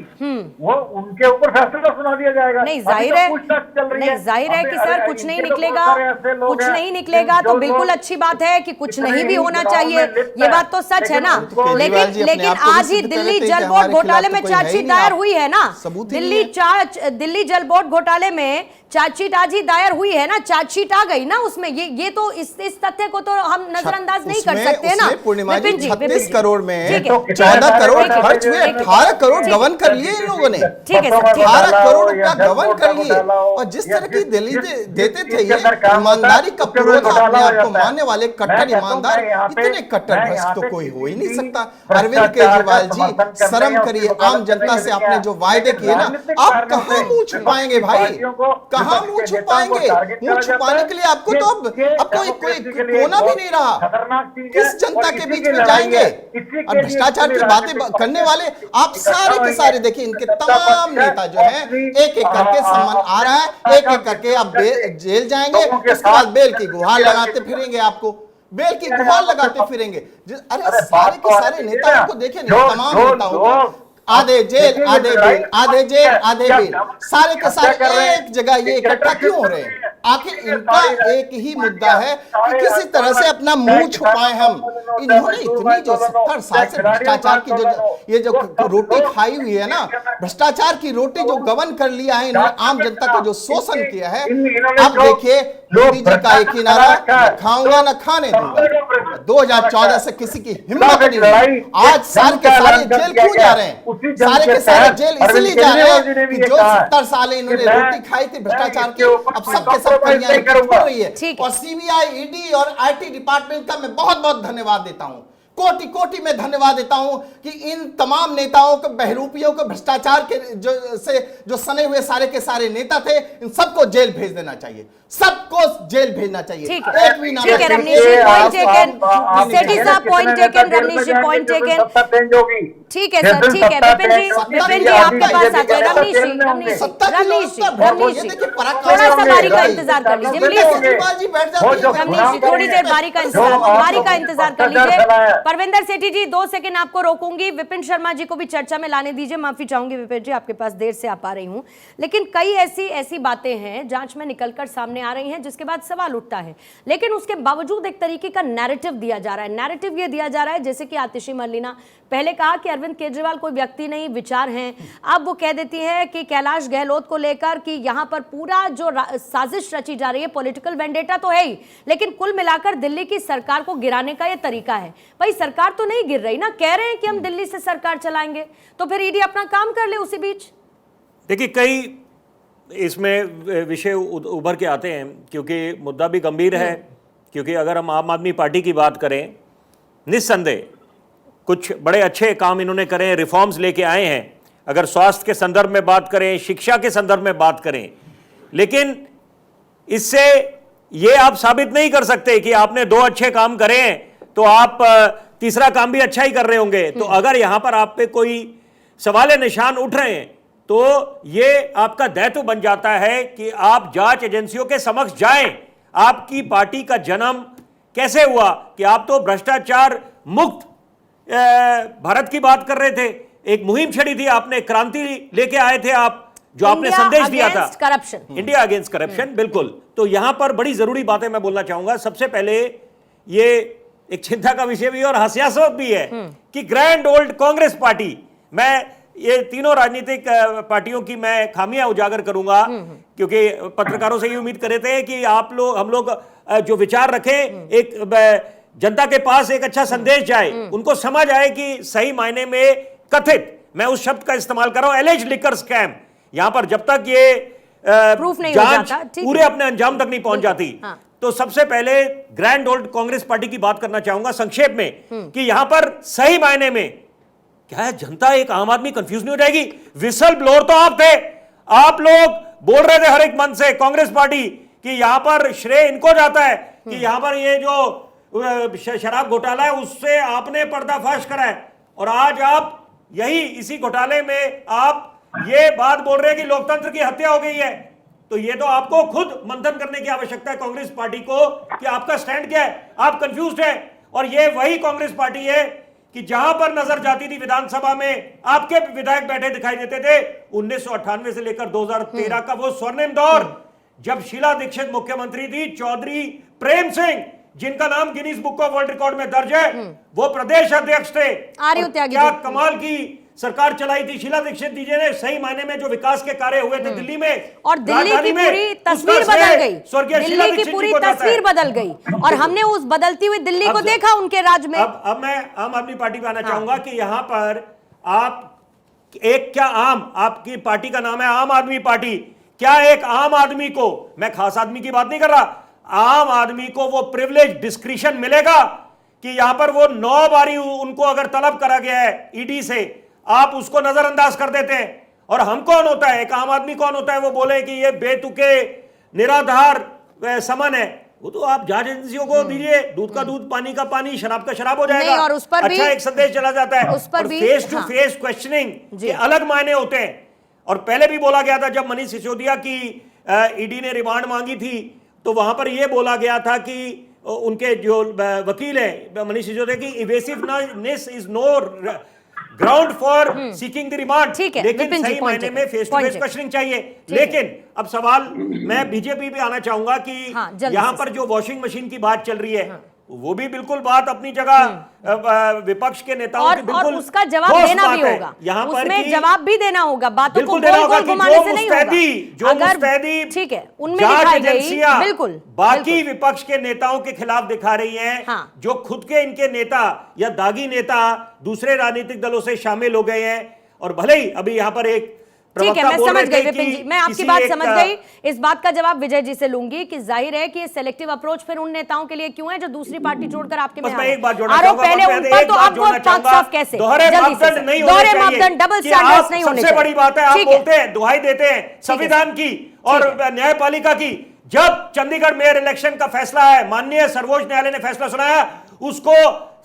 वो उनके ऊपर फैसला सुना दिया जाएगा। नहीं, अभी जाहिर तो है, पूछताछ चल रही नहीं, है। जाहिर है अभी- कि सर अरे, कुछ नहीं इनके तो बहुत निकलेगा, सारे ऐसे लोग कुछ हैं नहीं निकलेगा तो जो बिल्कुल लोग अच्छी बात है कि कुछ इतने नहीं भी ही होना चुनाव चाहिए, में लिप्त ये हैं। बात तो सच है ना। लेकिन उनको- केजरीवाल जी अपने लेकिन आप को आज ही सिद्ध कर दिल्ली लेते हैं जल कि बोर्ड हमारे घोटाले खिलाफ में तो कोई है ही चार्जशीट नहीं, दायर आप हुई है ना, सबूत ही नहीं दिल्ली जल बोर्ड घोटाले में चार्जशीट आज ही दायर हुई है ना, चार्जशीट आ गई ना उसमें। ये तो इस तथ्य को तो हम नजरअंदाज नहीं कर सकते हैं ना। पूर्णिमा जी विपिन जी, 36 करोड़ में ठीक है। 14 करोड़ ठीक है, खर्च हुए, ठीक है, 18 करोड़ ठीक है। गबन कर लिए इन लोगों ने। ठीक है सर, ठीक है। 18 करोड़ रुपया गबन कर लिए, और जिस तरह की दिल्ली देते थे ये ईमानदारी का पूर्वक अपने आप को मानने वाले कट्टर ईमानदार, इतने कट्टर भ्रष्ट तो कोई हो ही नहीं सकता। अरविंद केजरीवाल जी, शर्म करिए, आम जनता से आपने जो वायदे किए ना, आप कहां मुंह छुपाएंगे भाई, कहां मुंह छुपाएंगे? मुंह छुपाने के लिए आपको तो अब कोई कोना भी नहीं रहा। किस जनता के बीच में जाएंगे? और भ्रष्टाचार की बातें करने वाले आप सारे के सारे देखिए, इनके तमाम नेता जो है एक एक करके सम्मान आ रहा है, एक एक करके आप जेल जाएंगे, उसके बाद बेल की गुहार लगाते फिरेंगे, आपको बेल की गुहार लगाते फिरेंगे। अरे सारे के सारे नेताओं को देखे नहीं, तमाम नेताओं को आधे जेल आधे बेल, आधे जेल आधे बेल, सारे के सारे एक जगह ये इकट्ठा क्यों हो रहे हैं? आखिर इनका एक ही मुद्दा है कि किसी तरह से अपना मुंह छुपाएं हम। इन्होंने इतनी जो 70 साल से भ्रष्टाचार की ये जो रोटी खाई हुई है ना, भ्रष्टाचार की रोटी जो गबन कर लिया है इन्होंने, आम जनता का जो शोषण किया है। अब देखिए मोदी जी का एक ही नारा, न खाऊंगा न खाने दूंगा। 2014 से किसी की हिम्मत नहीं हुई, आज सारे के सारे जेल क्यों जा रहे हैं? सारे के सारे जेल इसलिए जा रहे हैं कि जो 70 साल इन्होंने रोटी खाई थी भ्रष्टाचार की, अब सबके सब कहियां छोड़ रही है। और सीबीआई, ईडी और आईटी डिपार्टमेंट का मैं बहुत बहुत धन्यवाद देता हूं, कोटि कोटि में धन्यवाद देता हूं कि इन तमाम नेताओं को, बहरूपियों को, भ्रष्टाचार के जो सने हुए सारे के सारे नेता थे, इन सबको जेल भेज देना चाहिए, सबको जेल भेजना चाहिए। ठीक है, ठीक है रमनीश जी, पॉइंट टेकन। सेठी साहब point taken, Ramnish ji point taken. ठीक है सर, ठीक है। विपिन जी आपके पास आते हैं। रमनीश जी थोड़ा सा बारी का इंतजार कर लीजिए प्लीज। रमनीश जी थोड़ी देर बारी का इंतजार कर लीजिए। परविंदर सेठी जी 2 सेकंड आपको रोकूंगी। विपिन शर्मा जी को भी चर्चा में लाने दीजिए। माफी चाहूंगी विपिन जी, आपके पास देर से आ पा रही हूं, लेकिन कई ऐसी बातें हैं जांच में निकलकर सामने आ रही हैं जिसके बाद सवाल उठता है, लेकिन उसके बावजूद एक तरीके का नैरेटिव दिया जा रहा है। नैरेटिव ये दिया जा रहा है जैसे कि आतिशी मलिना पहले कहा कि अरविंद केजरीवाल कोई व्यक्ति नहीं, विचार हैं। अब वो कह देती है कि कैलाश गहलोत को लेकर कि यहां पर पूरा जो साजिश रची जा रही है, पॉलिटिकल वेंडेटा तो है ही, लेकिन कुल मिलाकर दिल्ली की सरकार को गिराने का ये तरीका है। भाई सरकार तो नहीं गिर रही ना, कह रहे हैं कि हम दिल्ली से सरकार चलाएंगे, तो फिर ईडी अपना काम कर ले उसी बीच। देखिए कई इसमें विषय उभर के आते हैं क्योंकि मुद्दा भी गंभीर है। क्योंकि अगर हम आम आदमी पार्टी की बात करें, निस्संदेह कुछ बड़े अच्छे काम इन्होंने करे, रिफॉर्म्स लेके आए हैं। अगर स्वास्थ्य के संदर्भ में बात करें, शिक्षा के संदर्भ में बात करें, लेकिन इससे ये आप साबित नहीं कर सकते कि आपने 2 अच्छे काम करे हैं तो आप तीसरा काम भी अच्छा ही कर रहे होंगे। तो अगर यहां पर आप पे कोई सवाल निशान उठ रहे हैं तो ये आपका दायित्व बन जाता है कि आप जांच एजेंसियों के समक्ष जाएं। आपकी पार्टी का जन्म कैसे हुआ कि आप तो भ्रष्टाचार मुक्त भारत की बात कर रहे थे, एक मुहिम छड़ी थी आपने, क्रांति लेके आए थे आप, जो आपने संदेश दिया था करप्शन, इंडिया अगेंस्ट करप्शन। बिल्कुल, तो यहां पर बड़ी जरूरी बातें मैं बोलना चाहूंगा। सबसे पहले ये एक चिंता का विषय भी और हास्यास्पद भी है कि ग्रैंड ओल्ड कांग्रेस पार्टी, मैं ये तीनों राजनीतिक पार्टियों की मैं खामियां उजागर करूंगा क्योंकि पत्रकारों से ये उम्मीद कर रहे थे कि हम लोग जो विचार रखें, एक जनता के पास एक अच्छा संदेश जाए, उनको समझ आए कि सही मायने में कथित मैं उस शब्द का इस्तेमाल कर रहा हूं, एलिज लिकर स्कैम। यहां पर जब तक ये प्रूफ नहीं हो जांच जाता, ठीक पूरे है। अपने अंजाम तक नहीं पहुंच जाती, हाँ। तो सबसे पहले ग्रैंड ओल्ड कांग्रेस पार्टी की बात करना चाहूंगा संक्षेप में कि यहां पर सही मायने में क्या है, जनता एक आम आदमी कंफ्यूज नहीं हो जाएगी। विसल ब्लोअर तो आप थे, आप लोग बोल रहे थे हर एक मंच से कांग्रेस पार्टी कि यहां पर श्रेय इनको जाता है कि यहां पर ये जो शराब घोटाला है उससे आपने पर्दाफाश करा है, और आज आप यही इसी घोटाले में आप ये बात बोल रहे हैं कि लोकतंत्र की हत्या हो गई है। तो ये तो आपको खुद मंथन करने की आवश्यकता है कांग्रेस पार्टी को कि आपका स्टैंड क्या है, आप कंफ्यूज्ड हैं। और ये वही कांग्रेस पार्टी है कि जहां पर नजर जाती थी विधानसभा में आपके विधायक बैठे दिखाई देते थे। 1998 से लेकर 2013 का वो स्वर्णिम दौर जब शीला दीक्षित मुख्यमंत्री थी, चौधरी प्रेम सिंह जिनका नाम Guinness book of world record में दर्ज है, वो प्रदेश अध्यक्ष थे। आर्य त्यागी क्या जी। कमाल की सरकार चलाई थी शीला दीक्षित जी ने, सही मायने में जो विकास के कार्य हुए थे दिल्ली में और दिल्ली राजधानी की में, पूरी उसका तस्वीर श्रेय बदल गई, स्वर्गीय शीला दिल्ली की दीक्षित जी पूरी को जाता है। तस्वीर बदल गई और हमने उस बदलती हुई दिल्ली को देखा उनके राज में। अब मैं आम आदमी पार्टी पे आना चाहूंगा कि यहां पर आप एक क्या आम, आपकी पार्टी का नाम है आम आदमी पार्टी, क्या एक आम आदमी को, मैं खास आदमी की बात नहीं कर रहा, आम आदमी को वो प्रिविलेज डिस्क्रिशन मिलेगा कि यहां पर वो 9 बारी उनको अगर तलब करा गया है ईडी से, आप उसको नजरअंदाज कर देते हैं। और हम कौन होता है, एक आम आदमी कौन होता है वो बोले कि ये बेतुके निराधार समन है, वो तो आप जांच एजेंसियों को दीजिए, दूध का दूध पानी का पानी शराब का शराब हो जाएगा। नहीं, और उस पर भी अच्छा एक संदेश चला जाता है, उस पर भी फेस टू फेस क्वेश्चनिंग के अलग मायने होते हैं। और पहले भी बोला गया था जब मनीष सिसोदिया की ईडी ने रिमांड मांगी थी तो वहां पर यह बोला गया था कि उनके जो वकील है मनीष सिसोदिया की evasiveness is no ground for seeking the remand, लेकिन सही मायने में फेस टू फेस क्वेश्चनिंग चाहिए। लेकिन अब सवाल मैं बीजेपी पे आना चाहूंगा कि यहां पर जो वॉशिंग मशीन की बात चल रही है वो भी बिल्कुल बात अपनी जगह विपक्ष के नेताओं की बिल्कुल और उसका जवाब देना भी होगा, यहाँ पर उसमें जवाब भी देना होगा, बातों को देना होगा गोल घुमाने से नहीं होगा। जो मुस्तैदी ठीक है उनमें दिखाई गई, बिल्कुल बाकी विपक्ष के नेताओं के खिलाफ दिखा रही हैं, जो खुद के इनके नेता या दागी नेता दूसरे राजनीतिक दलों से शामिल हो गए हैं। और भले ही अभी यहाँ पर एक ठीक है, मैं समझ गई विपिन जी, मैं आपकी बात समझ गई। इस बात का जवाब विजय जी से लूंगी कि जाहिर है कि ये सेलेक्टिव अप्रोच फिर उन नेताओं के लिए क्यों है जो दूसरी पार्टी छोड़कर आपके में मैं एक बात जोड़ना आरोप पहले उन पर, तो अब वो पक्ष साफ कैसे, दोहरे मापदंड नहीं होने दोहरे चाहिए, मापदंड डबल स्टैंडर्ड्स नहीं होने चाहिए। सबसे बड़ी बात है आप बोलते हैं, दुहाई देते हैं संविधान की और न्यायपालिका की। जब चंडीगढ़ मेयर इलेक्शन का फैसला है, माननीय सर्वोच्च न्यायालय ने फैसला सुनाया, उसको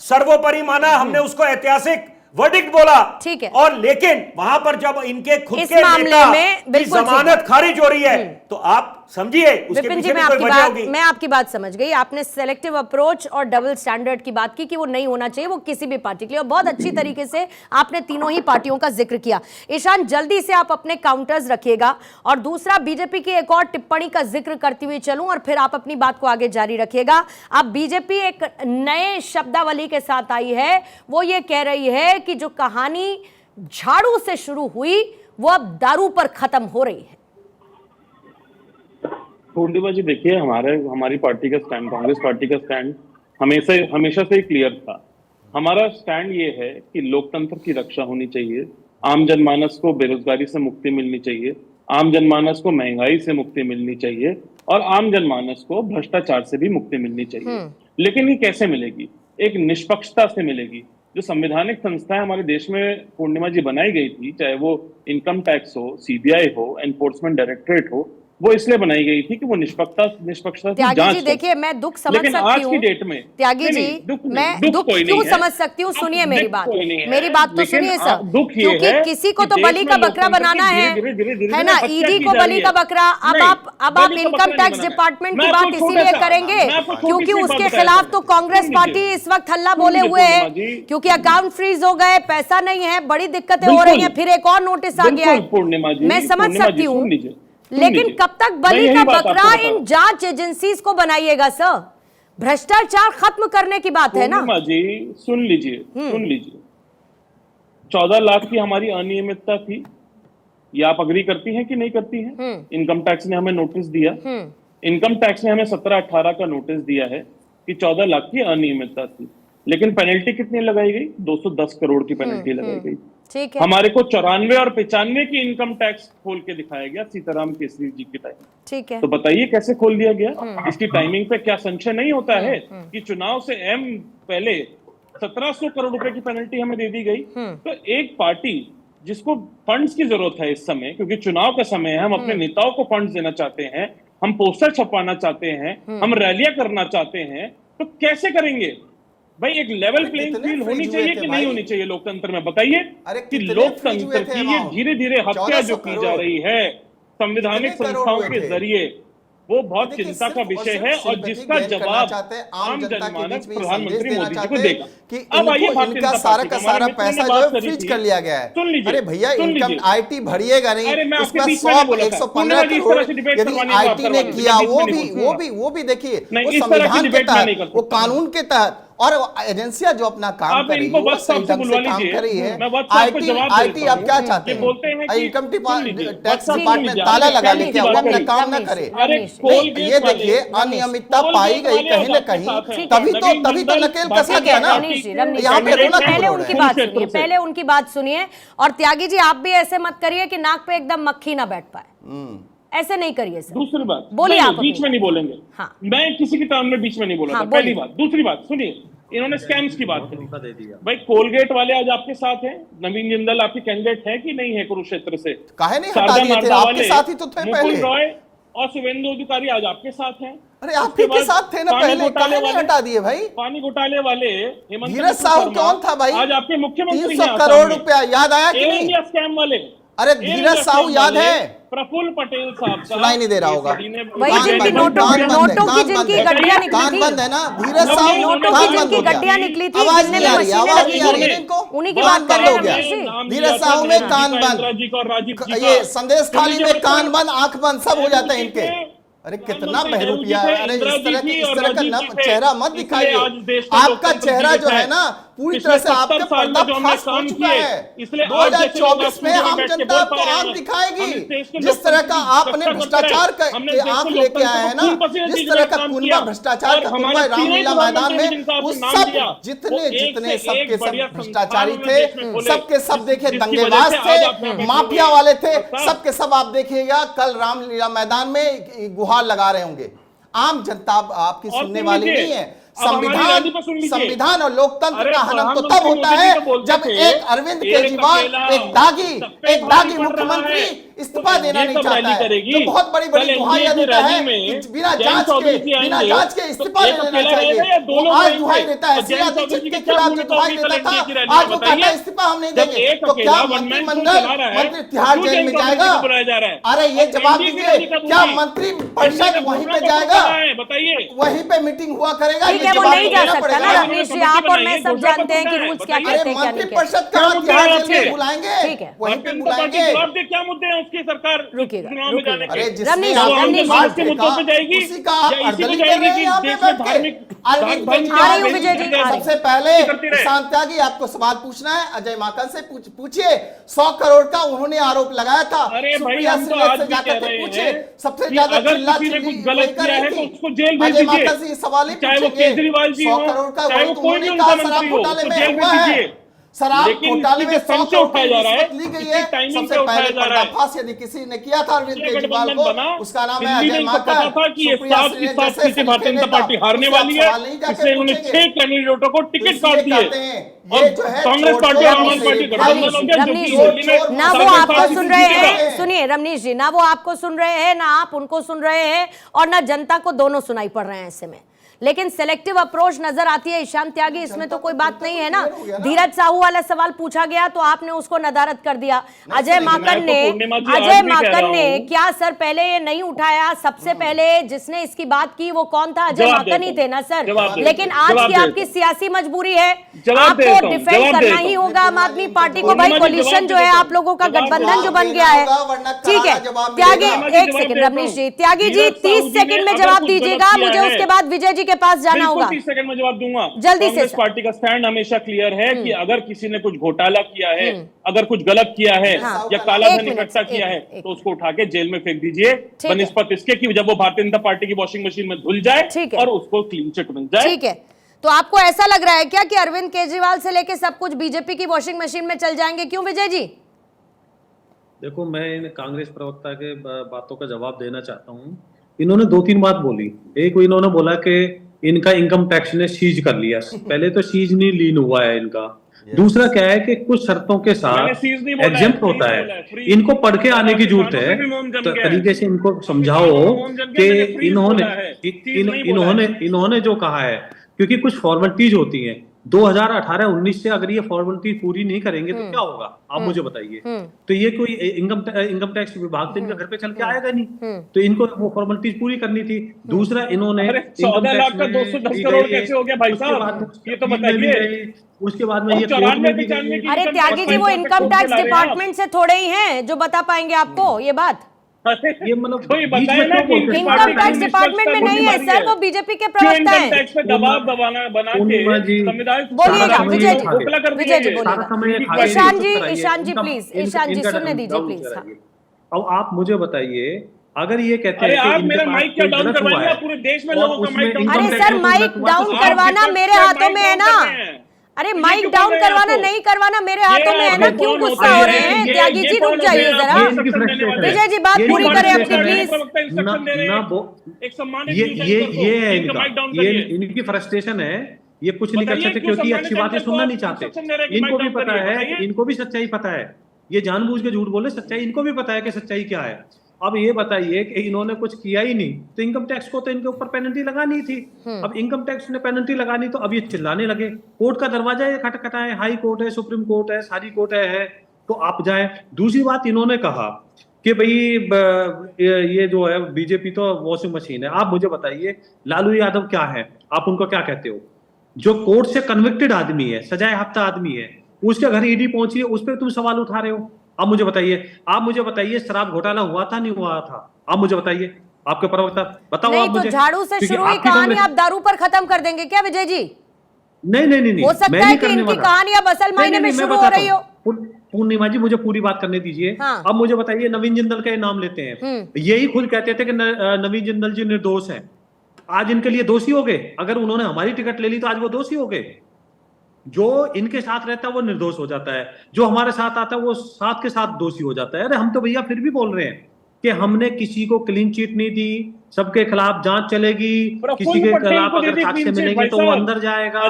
सर्वोपरि माना, हमने उसको ऐतिहासिक वर्डिक्ट बोला, ठीक है। और लेकिन वहां पर जब इनके खुद इस के मामले में की जमानत खारिज हो रही है तो आप समझिए उसके विपिन जी, पीछे भी कोई वजह होगी। मैं आपकी बात समझ गई। आपने सेलेक्टिव अप्रोच और डबल स्टैंडर्ड की बात की कि वो नहीं होना चाहिए वो किसी भी पार्टी के लिए, और बहुत अच्छी तरीके से आपने तीनों ही पार्टियों का जिक्र किया। ईशान, जल्दी से आप अपने काउंटर्स रखिएगा, और दूसरा बीजेपी की एक और टिप्पणी का जिक्र करती हुई चलूं और फिर आप अपनी बात को आगे जारी रखिएगा। अब बीजेपी एक नए शब्दावली के साथ आई है, वो ये कह रही है कि जो कहानी झाड़ू से शुरू हुई वो अब दारू पर खत्म हो रही है। पूर्णिमा जी देखिए, हमारी पार्टी का स्टैंड, कांग्रेस पार्टी का स्टैंड हमेशा से ही क्लियर था। हमारा स्टैंड ये है कि लोकतंत्र की रक्षा होनी चाहिए, आम जनमानस को बेरोजगारी से मुक्ति मिलनी चाहिए, आम जनमानस को महंगाई से मुक्ति मिलनी चाहिए, और आम जनमानस को भ्रष्टाचार से भी मुक्ति मिलनी चाहिए। लेकिन ये कैसे मिलेगी? एक निष्पक्षता से मिलेगी। जो संवैधानिक संस्थाएं हमारे देश में पूर्णिमा जी बनाई गई थी, चाहे वो इनकम टैक्स हो, सीबीआई हो, एनफोर्समेंट डायरेक्टरेट हो, वो इसलिए बनाई गई थी कि वो निष्पक्षता की जांच जी देखिए, मैं दुख समझ सकती हूँ आज की डेट में त्यागी जी, मैं दुख क्यों समझ सकती हूँ, सुनिए मेरी बात, मेरी बात तो सुनिए सर, क्योंकि किसी को तो बलि का बकरा बनाना है ना, ईडी को बलि का बकरा। अब आप इनकम टैक्स डिपार्टमेंट की बात इसीलिए करेंगे क्योंकि उसके खिलाफ तो कांग्रेस पार्टी इस वक्त हल्ला बोले हुए है, क्योंकि अकाउंट फ्रीज हो गए, पैसा नहीं है, बड़ी दिक्कतें हो रही है, फिर एक और नोटिस आ गया है। मैं समझ सकती हूँ, लेकिन कब तक बलि का बकरा इन जांच एजेंसीज को बनाइएगा सर? भ्रष्टाचार खत्म करने की बात है ना। जी सुन लीजिए 14 लाख की हमारी अनियमितता थी, ये आप अग्री करती हैं कि नहीं करती हैं? इनकम टैक्स ने हमें नोटिस दिया, इनकम टैक्स ने हमें 17-18 का नोटिस दिया है कि 14 लाख की अनियमितता थी, लेकिन पेनल्टी कितनी लगाई गई? 210 करोड़ की पेनल्टी लगाई गई। ठीक है, हमारे को 94 और 95 की इनकम टैक्स खोल के दिखाया गया सीताराम केसरी जी के टाइम। ठीक है, तो बताइए कैसे खोल दिया गया? इसकी टाइमिंग पे क्या संशय नहीं होता है कि चुनाव से पहले 1700 करोड़ रुपए की पेनल्टी हमें दे दी गई? तो एक पार्टी जिसको फंड्स की जरूरत है इस समय, क्योंकि चुनाव का समय है, हम अपने नेताओं को फंड्स देना चाहते हैं, हम पोस्टर छपवाना चाहते हैं, हम रैलियां करना चाहते हैं, तो कैसे करेंगे भाई? एक लेवल प्लेइंग फील्ड होनी चाहिए कि नहीं होनी चाहिए लोकतंत्र में? बताइए कि लोकतंत्र की ये धीरे धीरे हत्या जो की जा रही है संवैधानिक संस्थाओं के जरिए, वो बहुत चिंता का विषय है, और जिसका जवाब आम जनमानस प्रधानमंत्री मोदी जी को देगा। कि अब आइए इनका सारा का सारा पैसा जो है फ्रीज कर लिया गया है। सुन लीजिए, अरे भैया, सुन इनकम लीजिए। आईटी भरिएगा नहीं, अरे मैं आपके उसका बीच में नहीं 100 बोला था। 115 इस करोड़ तरह से डिबेट यदि करवाने की आईटी बात ने करवाने की, किया, बीच में नहीं वो भी देखिए, नहीं, वो इस तरह की संविधान के डिबेट मैं नहीं तहत, कर वो सकता। कानून के तहत, और एजेंसियां जो अपना काम आप कर रही इनको है वो WhatsApp सही से ढंग बुलवा से काम लीजिए। कर रही है। मैं WhatsApp पे जवाब आईटी देता आप हूं। क्या चाहते ये हैं? बोलते हैं कि इनकम सुन लीजिए, टैक्स WhatsApp डिपार्टमेंट सुन ताला लीजिए, लगा रमेश ले, जी क्या वो बात अपना करिए। काम ना करे? अरे ये देखिए, अनियमितता पाई गई कहीं न कहीं, तभी तो नकेल कसा गया ना। रमेश जी, यहाँ पे रोना पहले क्यों उनकी है? बात सुनिए, पहले उनकी बात सुनिए। और त्यागी जी, आप भी ऐसे मत करिए कि नाक पे एकदम मक्खी ना बैठ पाए, ऐसे नहीं करिए सर। दूसरी बात, बोलिए आप बीच अपनी में नहीं बोलेंगे। हाँ। मैं किसी के काम में बीच में नहीं बोला हाँ, था, पहली बोलिए। बात। दूसरी बात सुनिए, इन्होंने स्कैम्स की बात करी। भाई कोलगेट वाले आज आपके साथ हैं, नवीन जिंदल आपके कैंडिडेट है कि नहीं है कुरुक्षेत्र से? काहे नहीं हटा शारदा दिए थे? मारदा आपके वाले, साथ ही तो थे मुकुल पहले। रॉय और शुभेंदु अधिकारी आज आपके साथ हैं। अरे आप ही के साथ थे ना पानी पहले, घोटाले काहे नहीं वाले- हटा दिए भाई? पानी घोटाले वाले हेमंत धीरज बिस्वा साहू शर्मा कौन था भाई? आज आपके मुख्यमंत्री 300 हैं करोड़ आसाम में। रुपया याद आया कि एयर नहीं? इंडिया स्कैम वाले, अरे एयर धीरज इंडिया साहू स्कैम याद वाले है? प्रफुल्ल पटेल साहब का सुनाई नहीं दे रहा होगा। वही जिनकी नोटों की जिनकी गड्डियां निकली कान थी, बंद है ना धीरज साहू? नोटों कान की बंद जिनकी हो गया। गड्डियां निकली थी, आवाज जिनमें नहीं आ रही, मशीनें आवाज लगी नहीं आ रही थी, है इनको? उन्हीं की कान बात कर बंद रहे हो हैं गया। रमेश जी। धीरज साहू में कान बंद, ये संदेश खाली में कान बंद, आंख बंद, सब हो जाते हैं इनके। अरे कितना बहरूपिया है! अरे इस तरह का चेहरा मत दिखाइए। आपका चेहरा जो है ना पूरी तरह से आपके पर्दाफाश हो चुका है। 2024 में आम जनता आपको आंख दिखाएगी। जिस तरह का आपने भ्रष्टाचार का आंख लेके आए हैं ना, जिस तरह का कुनबा भ्रष्टाचार का कुनबा रामलीला मैदान में, वो सब जितने सबके सब भ्रष्टाचारी थे, सबके सब देखे दंगेबाज थे, माफिया वाले थे, सबके सब आप देखिएगा कल रामलीला मैदान में गुहार लगा रहे होंगे। आम जनता आपकी सुनने वाली नहीं है। संविधान और लोकतंत्र का हनन तो तब होता है जब एक अरविंद केजरीवाल, एक दागी मुख्यमंत्री इस्तीफा देना नहीं चाहता है, जो बहुत बड़ी बड़ी दुहाइयां देता है कि बिना जांच के इस्तीफा दे देना चाहिए। वो आज दुहाई देता है, शीला दीक्षित के खिलाफ जो दुहाई देता था, आज वो कहता है इस्तीफा हम नहीं देंगे। तो क्या मंत्री तिहाड़ जेल में जाएगा? अरे ये जवाब दीजिए, क्या मंत्री परिषद वहीं पे जाएगा? वहीं पे मीटिंग हुआ करेगा? वो नहीं जा सकता ना रमेश जी, आप और मैं सब जानते हैं कि रूल्स क्या कहते हैं, क्या मंत्री नहीं परिषद का तिहाड़ जेल में बुलाएंगे, ठीक है, वहीं पे बुलाएंगे। जवाब दे, क्या मुद्दे हैं उसकी सरकार रुकिएगा, चुनाव में जाने के? अरे जिसने रमेश आपको के मुद्दों पे जाएगी उसी का आप या इसी अर्दली पे कर रहे जाएगी हैं यहाँ कि पे देश में बैठ के? धार्मिक अरविंद आ रही हूँ विजय जी, आ रही। सबसे पहले प्रशांत त्यागी आपको सवाल पूछना है, अजय माकन से पूछिए। 100 करोड़ का उन्होंने आरोप लगाया था, अरे भाई सुप्रिया हम तो सुले आज से भी जाकर कह रहे पूछे। हैं सबसे कि ज्यादा अगर चिल्ला किसी ने चिल्ली कुछ गलत कर किया रही है थी। तो उसको जेल भेज अजय दीजिए। माकन से ये सवाल ही चाहे वो पूछेंगे। केजरीवाल जी 100 हो, करोड़ का चाहे वही वो तो कोई भी उन्होंने उनका कहा शराब मंत्री हो, घोटाले उसको में जेल हुआ भेज है। दीजिए। शराब लेकिन घोटाले में इसके 100 संशय करोड़ उठाया जा रहा है, ली गई इसकी है। टाइमिंग सबसे पे उठाया पहले जा रहा है। पर्दाफाश यदि किसी ने किया था अरविंद केजरीवाल को, बना, उसका नाम है दिल्ली अजय में इनको माकन। पता था कि ये सुप्रिया सात सुले की सात जैसे सीटें भारतीय जनता पार्टी हारने उससे आप वाली है, सवाल नहीं जाके इसलिए उन्होंने पूछेंगे। 6 कैंडिडेटों को टिकट इसलिए काट दिए। कहते हैं, और ये जो है कांग्रेस चोर पार्टी और आम चोर पार्टी चोर गठबंधन हो गया, जो कि रमनीश दिल्ली में चोर ना वो साढ़े आपको सात सुन सीटें रहे जीतेगा। हैं, सुनिए रमनीश जी, ना वो आपको सुन रहे हैं, ना आप उनको सुन रहे हैं, और ना जनता को, दोनों सुनाई पड़ रहे हैं ऐसे में। लेकिन सिलेक्टिव अप्रोच नजर आती है ईशान त्यागी, इसमें तो कोई बात नहीं है ना। धीरज साहू वाला सवाल पूछा गया तो आपने उसको नदारद कर दिया। अजय माकन ने क्या सर पहले ये नहीं उठाया? सबसे पहले जिसने इसकी बात की वो कौन था? अजय माकन ही थे ना सर। लेकिन आज की आपकी सियासी मजबूरी है, आपको डिफेंड करना ही होगा आम आदमी पार्टी को। भाई कोलिशन जो है आप लोगों का, गठबंधन जो बन गया है, ठीक है। त्यागी, एक सेकंड रमनीश जी, त्यागी जी 30 सेकंड में जवाब दीजिएगा, मुझे उसके बाद विजय जी के पास जाना होगा। 30 सेकंड में जवाब दूंगा। जल्दी से कांग्रेस सर। पार्टी का स्टैंड हमेशा क्लियर है कि अगर किसी ने कुछ घोटाला किया है, अगर कुछ गलत किया है या काला धन इकट्ठा किया है, तो उसको उठा के जेल में फेंक दीजिए, बनिस्पत इसके कि जब वो भारतीय जनता पार्टी की वॉशिंग मशीन में धुल जाए और उसको क्लीन चिट मिल जाए। ठीक है, तो आपको ऐसा लग रहा है क्या कि अरविंद केजरीवाल से लेके सब कुछ बीजेपी की वॉशिंग मशीन में चल जाएंगे? क्यों विजय जी? देखो, मैं इन कांग्रेस प्रवक्ता के बातों का जवाब देना चाहता हूँ। इन्होंने 2-3 बात बोली। एक, इन्होंने बोला कि इनका इनकम टैक्स ने सीज कर लिया। पहले तो सीज नहीं लीन हुआ है इनका। दूसरा क्या है कि कुछ शर्तों के साथ एग्जेम्प्ट होता है। इनको पढ़ के आने की जरूरत है, तो तरीके से इनको समझाओ कि इन्होंने जो कहा है, क्योंकि कुछ फॉर्मेलिटीज होती हैं 2018-19 से, अगर ये फॉर्मेलिटी पूरी नहीं करेंगे तो क्या होगा आप मुझे बताइए। तो ये कोई इनकम टैक्स विभाग तो इनका घर पे चल के आएगा नहीं, तो इनको वो फॉर्मेलिटीज पूरी करनी थी। दूसरा, इन्होंने 14 लाख का 210 करोड़ कैसे हो गया भाई साहब, ये तो बताइए। उसके बाद में ये कोर्ट में भी गई। अरे त्यागी जी, वो इनकम टैक्स डिपार्टमेंट से थोड़े ही हैं जो बता पाएंगे आपको ये बात। ये मतलब इनकम टैक्स डिपार्टमेंट में नहीं है सर, वो बीजेपी के प्रवक्ता हैं। टैक्स पे दबाव बना के संविधान बोलिएगा विजय जी, विजय जी सारा समय बोलिएगा। ईशान जी प्लीज, ईशान जी सुनने दीजिए प्लीज। अब आप मुझे बताइए, अगर ये कहते हैं आप मेरा माइक क्या डाउन करवाएंगे, पूरे देश में लोगों का माइक डाउन। अरे सर, माइक डाउन करवाना मेरे हाथों में है ना। अरे माइक डाउन करवाना नहीं करवाना मेरे हाथों में है ना। क्यों गुस्सा हो रहे हैं? त्यागी जी रुक जाइए जरा। विजय जी बात पूरी करें अपनी प्लीज। ये है इनका, ये इनकी फ्रस्ट्रेशन है। ये कुछ नहीं कर सकते क्योंकि अच्छी बातें सुनना नहीं चाहते। इनको भी पता है, इनको भी सच्चाई पता है। ये जानबूझ के झूठ बोले, सच्चाई इनको भी पता है कि सच्चाई क्या है। अब ये बताइए कि इन्होंने कुछ किया ही नहीं, तो इनकम टैक्स को तो इनके ऊपर पेनल्टी लगानी थी। अब इनकम टैक्स ने पेनल्टी लगानी, तो अब ये चिल्लाने लगे। कोर्ट का दरवाजा ये खटखटाए, हाई कोर्ट है, सुप्रीम कोर्ट है, सारी कोर्ट है, तो आप जाए। दूसरी बात, इन्होंने कहा कि भाई ये जो है बीजेपी तो वॉशिंग मशीन है। आप मुझे बताइए, लालू यादव क्या है, आप उनको क्या कहते हो? जो कोर्ट से कन्विक्टेड आदमी है, सजाए याफ्ता आदमी है, उसके घर ईडी पहुंची है, उस पर तुम सवाल उठा रहे हो। आप मुझे बताइए शराब घोटाला हुआ था नहीं हुआ था? आप मुझे बताइए, आपके प्रवक्ता बताओ। नहीं आप मुझे, तो झाड़ू से शुरू हुई कहानी आप दारू पर खत्म कर देंगे क्या विजय जी? नहीं, हो सकता है कि इनकी कहानी अब असल मायने में शुरू हो रही हो। पूर्णिमा जी, मुझे पूरी बात करने दीजिए। हाँ। अब मुझे बताइए, नवीन जिंदल का नाम लेते हैं, यही खुद कहते थे कि नवीन जिंदल जी निर्दोष हैं। आज इनके लिए दोषी हो गए। अगर उन्होंने हमारी टिकट ले ली तो आज वो दोषी हो गए। जो इनके साथ रहता है वो निर्दोष हो जाता है, जो हमारे साथ आता है वो साथ के साथ दोषी हो जाता है। अरे हम तो भैया फिर भी बोल रहे हैं कि हमने किसी को क्लीन चिट नहीं दी, सबके खिलाफ जांच चलेगी, किसी के खिलाफ अगर साक्ष्य मिलेंगे तो वो अंदर जाएगा,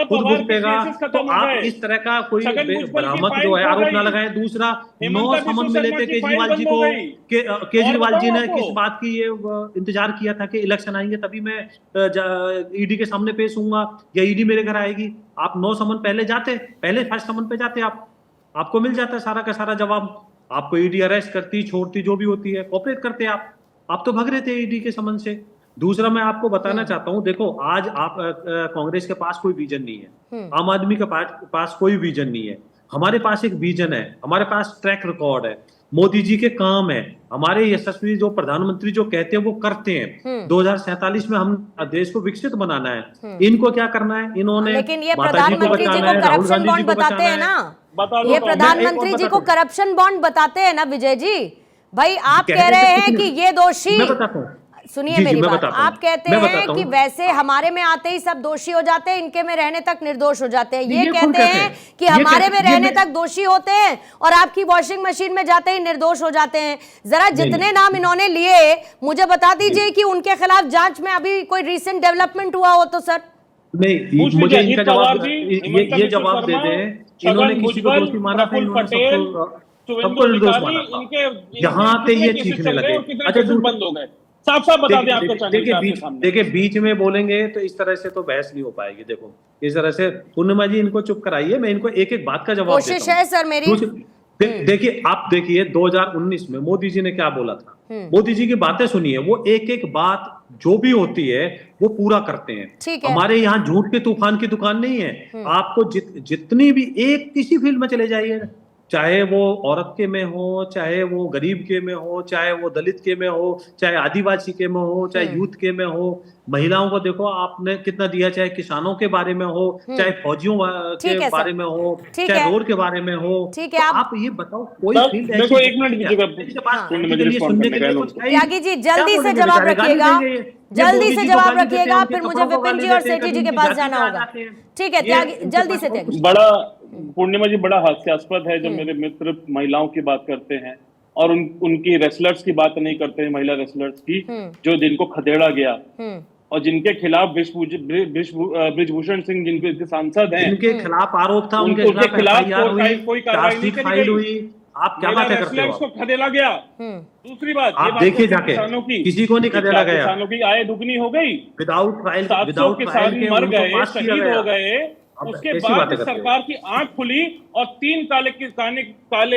खुद भुगतेगा। तो आप इस तरह का कोई भ्रामक जो है आरोप ना लगाएं। दूसरा, 9 समन मिले थे केजरीवाल जी को, केजरीवाल जी ने किस बात की ये इंतजार किया था कि इलेक्शन आएंगे तभी मैं ईडी के सामने पेश होऊंगा या ईडी मेरे घर आएगी। आप 9 समन पहले जाते, पहले फर्स्ट समन पे जाते, आपको मिल जाता सारा का सारा जवाब। आपको ईडी अरेस्ट करती, छोड़ती, जो भी होती है, कोऑपरेट करते आप तो भाग रहे थे ईडी के समन से। दूसरा, मैं आपको बताना चाहता हूं, देखो आज आप कांग्रेस के पास कोई विजन नहीं है, आम आदमी के पास कोई विजन नहीं है। हमारे पास एक विजन है, हमारे पास ट्रैक रिकॉर्ड है, मोदी जी के काम है, हमारे यशस्वी जो प्रधानमंत्री जो कहते हैं वो करते हैं। 2047 में हम देश को विकसित बनाना है। इनको क्या करना है? इन्होंने लेकिन ये प्रधानमंत्री जी को करप्शन बॉन्ड बताते हैं ना, ये प्रधानमंत्री जी को करप्शन बॉन्ड बताते हैं ना विजय जी। भाई आप कह रहे हैं कि ये दोषी, सुनिए मेरी बात, आप कहते हैं कि वैसे हमारे में आते ही सब दोषी हो जाते हैं, इनके में रहने तक निर्दोष हो जाते हैं। ये कहते हैं कि हमारे में रहने तक दोषी होते हैं और आपकी वॉशिंग मशीन में जाते ही निर्दोष हो जाते हैं। जरा जितने नाम इन्होंने लिए मुझे बता दीजिए कि उनके खिलाफ जांच में अभी कोई रिसेंट डेवलपमेंट हुआ हो तो सर। नहीं, मुझे इनका जवाब ये जवाब दे दें, इन्होंने किसी को दोषी माना था, सबको निर्दोष माना था, यहाँ पे ये चीखने लगे। अच्छा, बंद हो गए, साफ बता दें आपके चैनल के सामने। देखिए, बीच में बोलेंगे तो इस तरह से तो बहस नहीं हो पाएगी। देखो, इस तरह से पूर्णिमा जी इनको चुप कराइए, मैं इनको एक एक बात का जवाब देता हूं। कोशिश है सर मेरी। देखिए, आप देखिए 2019 में मोदी जी ने क्या बोला था। मोदी जी की बातें सुनिए, वो एक एक बात जो भी होती है वो पूरा करते हैं। हमारे यहाँ झूठ के तूफान की दुकान नहीं है। आपको जितनी भी एक किसी फील्ड में चले जाइए, चाहे वो औरत के में हो, चाहे वो गरीब के में हो, चाहे वो दलित के में हो, चाहे आदिवासी के में हो, चाहे यूथ के में हो। महिलाओं को देखो आपने कितना दिया, चाहे किसानों के बारे में हो, चाहे फौजियों ठीक के है बारे सर। में हो, ठीक चाहे है। रोड के बारे में हो। ठीक है, तो आप- आप ये बताओ कोई सर, फील्ड मेरे ऐसी को एक मिनट नहीं है दीजिएगा। जिसके पास सुनने सुनने मुझे के लिए respond सुनने करने के का लिए है कुछ लोग। है ही त्यागी जी नहीं। जल्दी क्या से बोलेंगे जवाब बेचारे? गाली रखिएगा, देंगे ये जल्दी मोदी से जी को जवाब गाली देते हैं, रखिएगा, उनके फिर मुझे कपड़ों को विपिन गाली जी और देते हैं, सेठी जी कभी के उनकी पास जाति जाना पे आ होगा। जाते हैं। ठीक है ये त्यागी, इनके जल्दी पास से और त्यागी। कुछ बड़ा पूर्णिमा जी, बड़ा हास्यास्पद है जब मेरे मित्र महिलाओं की बात करते हैं और उनकी रेसलर्स की बात नहीं करते हैं, महिला रेसलर्स की, जो जिनको खदेड़ा गया और जिनके खिलाफ बृजभूषण सिंह जिनके सांसद हैं, जिनके खिलाफ आरोप था उनके उनके खिलाफ FIR हुई, कोई कार्रवाई नहीं चार्जशीट करी फाइल गई। हुई। आप क्या महिला बातें करते हो रेसलर्स को आप? खदेड़ा गया। दूसरी बात, ये आप बात देखिए करते हैं जाके, किसानों की, किसी को नहीं कि खदेड़ा क्या गया। किसानों की आय दुगनी हो गई, विदाउट ट्रायल, 700 विदाउट ट्रायल किसान के मर उनको गए, पास किया शहीद गया। हो गए। अब उसके कैसी बाद बातें करते हो? सरकार की आंख खुली और 3 काले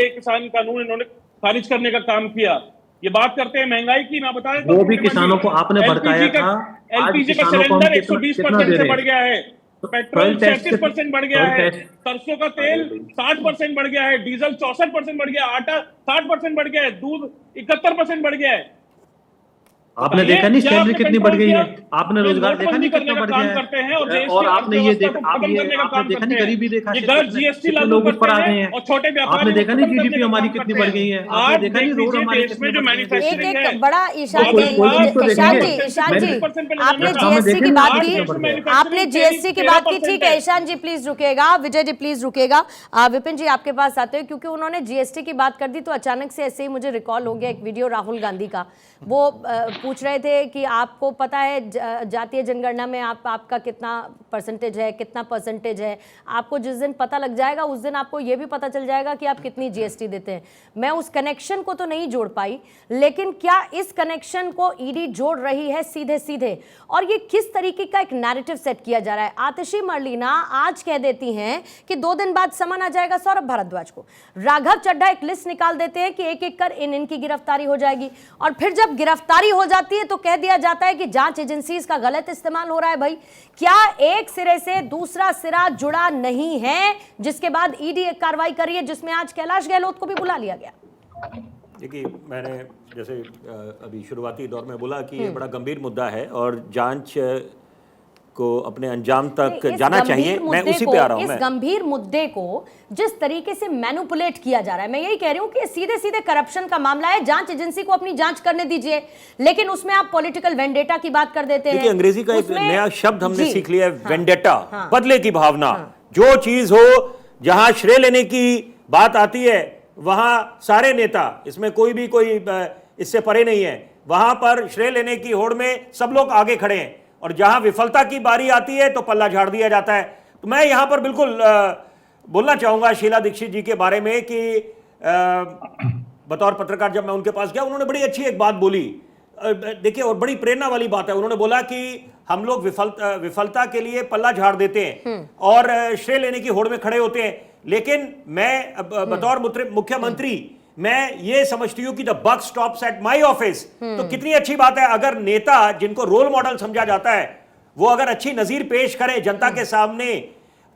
किसान कानून इन्होंने खारिज करने का काम किया। ये बात करते हैं महंगाई की, मैं बताया वो भी किसानों को आपने भड़काया था। आज एलपीजी का किसानों को हम सिलेंडर कितना 120% दे से रहे बढ़ हैं? गया है, पेट्रोल Fuel tax 37% बढ़ गया fuel है, tax- सरसों का तेल 60% बढ़ गया है, डीजल 64% बढ़ गया है, आटा 60% बढ़ गया है, दूध 71% बढ़ गया है। आपने देखा नहीं क्या सैलरी आपने कितनी कंट्रोल बढ़ गई किया? है? आपने रोजगार देखा नहीं करने कितना का बढ़ काम गया करते हैं और है? देश और की आपने ये अर्थव्यवस्था देखा, को आप खत्म ये करने का आपने काम देखा करते नहीं, हैं। गरीबी देखा, ये घर जीएसटी कितने लागू लोग ऊपर करते आ गए हैं हैं। और छोटे आपने व्यापारी देखा नहीं जीडीपी हमारी कितनी बढ़ गई है? आपने आज देखा नहीं रोड हमारे देश में कितने जो बढ़ गए हैं? एक मैन्युफैक्चरिंग है, एक बड़ा ईशान कोई- जी, कोई चीज तो ईशान देखेंगे। जी, ईशान जी, मैंने- आपने रक्षा में जीएसटी की देखें बात ना, की, कितना बढ़ गया है। आपने जीएसटी की बात की, ठीक है ईशान जी प्लीज रुकिएगा, विजय जी प्लीज रुकिएगा, विपिन जी आपके पास आते हैं क्योंकि उन्होंने जीएसटी की बात कर दी तो अचानक से ऐसे ही मुझे रिकॉल हो गया एक वीडियो राहुल गांधी का। वो पूछ रहे थे कि आपको पता है जातीय जनगणना में आपका कितना परसेंटेज है, कितना परसेंटेज है। आपको जिस दिन पता लग जाएगा उस दिन आपको ये भी पता चल जाएगा कि आप कितनी जीएसटी देते हैं। मैं उस कनेक्शन को तो नहीं जोड़ पाई, लेकिन क्या इस कनेक्शन को ईडी जोड़ रही है सीधे सीधे, और ये किस तरीके का एक नैरेटिव सेट किया जा रहा है। आतिशी मरलीना आज कह देती हैं कि 2 दिन बाद समन आ जाएगा सौरभ भारद्वाज को, राघव चड्ढा एक लिस्ट निकाल देते हैं कि एक एक कर इनकी गिरफ्तारी हो जाएगी, और फिर जब गिरफ्तारी हो जाती है तो कह दिया जाता है कि जांच एजेंसीज का गलत इस्तेमाल हो रहा है। भाई क्या एक सिरे से दूसरा सिरा जुड़ा नहीं है, जिसके बाद ईडी एक कार्रवाई करी है जिसमें आज कैलाश गहलोत को भी बुला लिया गया। देखिए, मैंने जैसे अभी शुरुआती दौर में बोला कि ये बड़ा गंभीर मुद्दा है और जांच को अपने अंजाम तक जाना चाहिए। मैं उसी पे आ रहा हूं। इस गंभीर मुद्दे को जिस तरीके से मैनिपुलेट किया जा रहा है, मैं यही कह रही हूं कि सीधे सीधे करप्शन का मामला है। जांच एजेंसी को अपनी जांच करने दीजिए, लेकिन उसमें आप पॉलिटिकल वेंडेटा की बात कर देते हैं। देखिए, अंग्रेजी का एक उसमें- नया शब्द हमने जी, सीख लिया है, हाँ, वेंडेटा, हाँ, बदले की भावना। जो चीज हो, जहां श्रेय लेने की बात आती है, वहां सारे नेता, इसमें कोई भी कोई इससे परे नहीं है, वहां पर श्रेय लेने की होड़ में सब लोग आगे खड़े हैं, और जहां विफलता की बारी आती है तो पल्ला झाड़ दिया जाता है। तो मैं यहां पर बिल्कुल बोलना चाहूंगा शीला दीक्षित जी के बारे में कि बतौर पत्रकार जब मैं उनके पास गया, उन्होंने बड़ी अच्छी एक बात बोली। देखिए, और बड़ी प्रेरणा वाली बात है। उन्होंने बोला कि हम लोग विफलता के लिए पल्ला झाड़ देते हैं और श्रेय लेने की होड़ में खड़े होते हैं, लेकिन मैं बतौर मुख्यमंत्री मैं ये समझती हूं कि the buck stops at my office. तो कितनी अच्छी बात है अगर नेता जिनको रोल मॉडल समझा जाता है वो अगर अच्छी नजीर पेश करे जनता के सामने,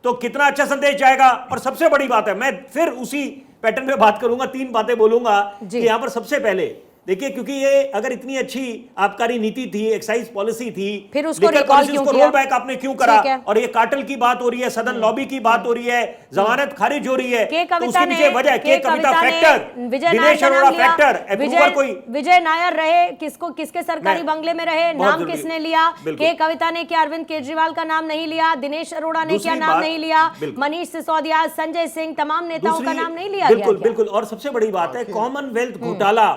तो कितना अच्छा संदेश जाएगा। और सबसे बड़ी बात है, मैं फिर उसी पैटर्न में बात करूंगा, 3 बातें बोलूंगा कि यहां पर सबसे पहले देखिए, क्योंकि ये अगर इतनी अच्छी आबकारी नीति थी, एक्साइज पॉलिसी थी, फिर उसको रिकॉल क्यों किया? रोल बैक आपने क्यों करा? और ये कार्टेल की बात हो रही है, सदन लॉबी की बात हो रही है, जमानत खारिज हो रही है, तो उसके पीछे वजह के Kavita factor, Dinesh Arora factor, approver कोई विजय नायर रहे, किसके सरकारी बंगले में रहे, नाम किसने लिया? के कविता ने क्या अरविंद केजरीवाल का नाम नहीं लिया? दिनेश अरोड़ा ने क्या नाम नहीं लिया? मनीष सिसोदिया, संजय सिंह, तमाम नेताओं का नाम नहीं लिया? बिल्कुल बिल्कुल। और सबसे बड़ी बात है, कॉमनवेल्थ घोटाला,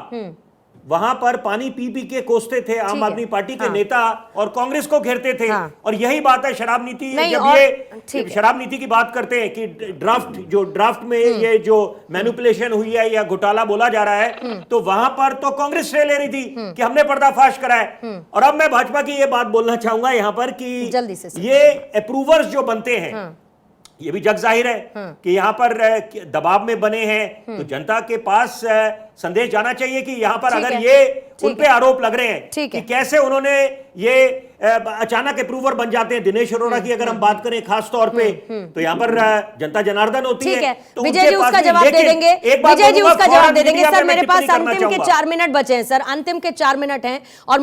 वहां पर पानी पी पी के कोसते थे आम आदमी पार्टी के नेता और कांग्रेस को घेरते थे। और यही बात है शराब नीति, जब ये शराब नीति की बात करते हैं कि ड्राफ्ट में ये जो मैनिपुलेशन हुई है या घोटाला बोला जा रहा है, तो वहां पर तो कांग्रेस श्रेय ले रही थी कि हमने पर्दाफाश करा है। और अब मैं भाजपा की ये बात बोलना चाहूंगा यहां पर कि जल्दी से ये अप्रूवर्स जो बनते हैं, ये भी जग जाहिर है कि यहां पर दबाव में बने हैं, तो जनता के पास संदेश जाना चाहिए कि यहां पर ठीक अगर है, ये ठीक उन पे है। आरोप लग रहे हैं ठीक कि है। कैसे उन्होंने ये अचानक अप्रूवर बन जाते हैं। दिनेश अरोड़ा की अगर हम बात करें खास तौर पे, तो यहाँ पर जनता जनार्दन होती ठीक है, तो विजय उनके जी पास उसका भी- जवाब दे लेकिन देंगे। एक बात विजय जी बोलूंगा, उसका फौरन जवाब दे देंगे। मीडिया सर में मेरे मैं पास टिप्पणी करना अंतिम के चाहूंगा। 4 मिनट बचे हैं सर, अंतिम के 4 मिनट हैं और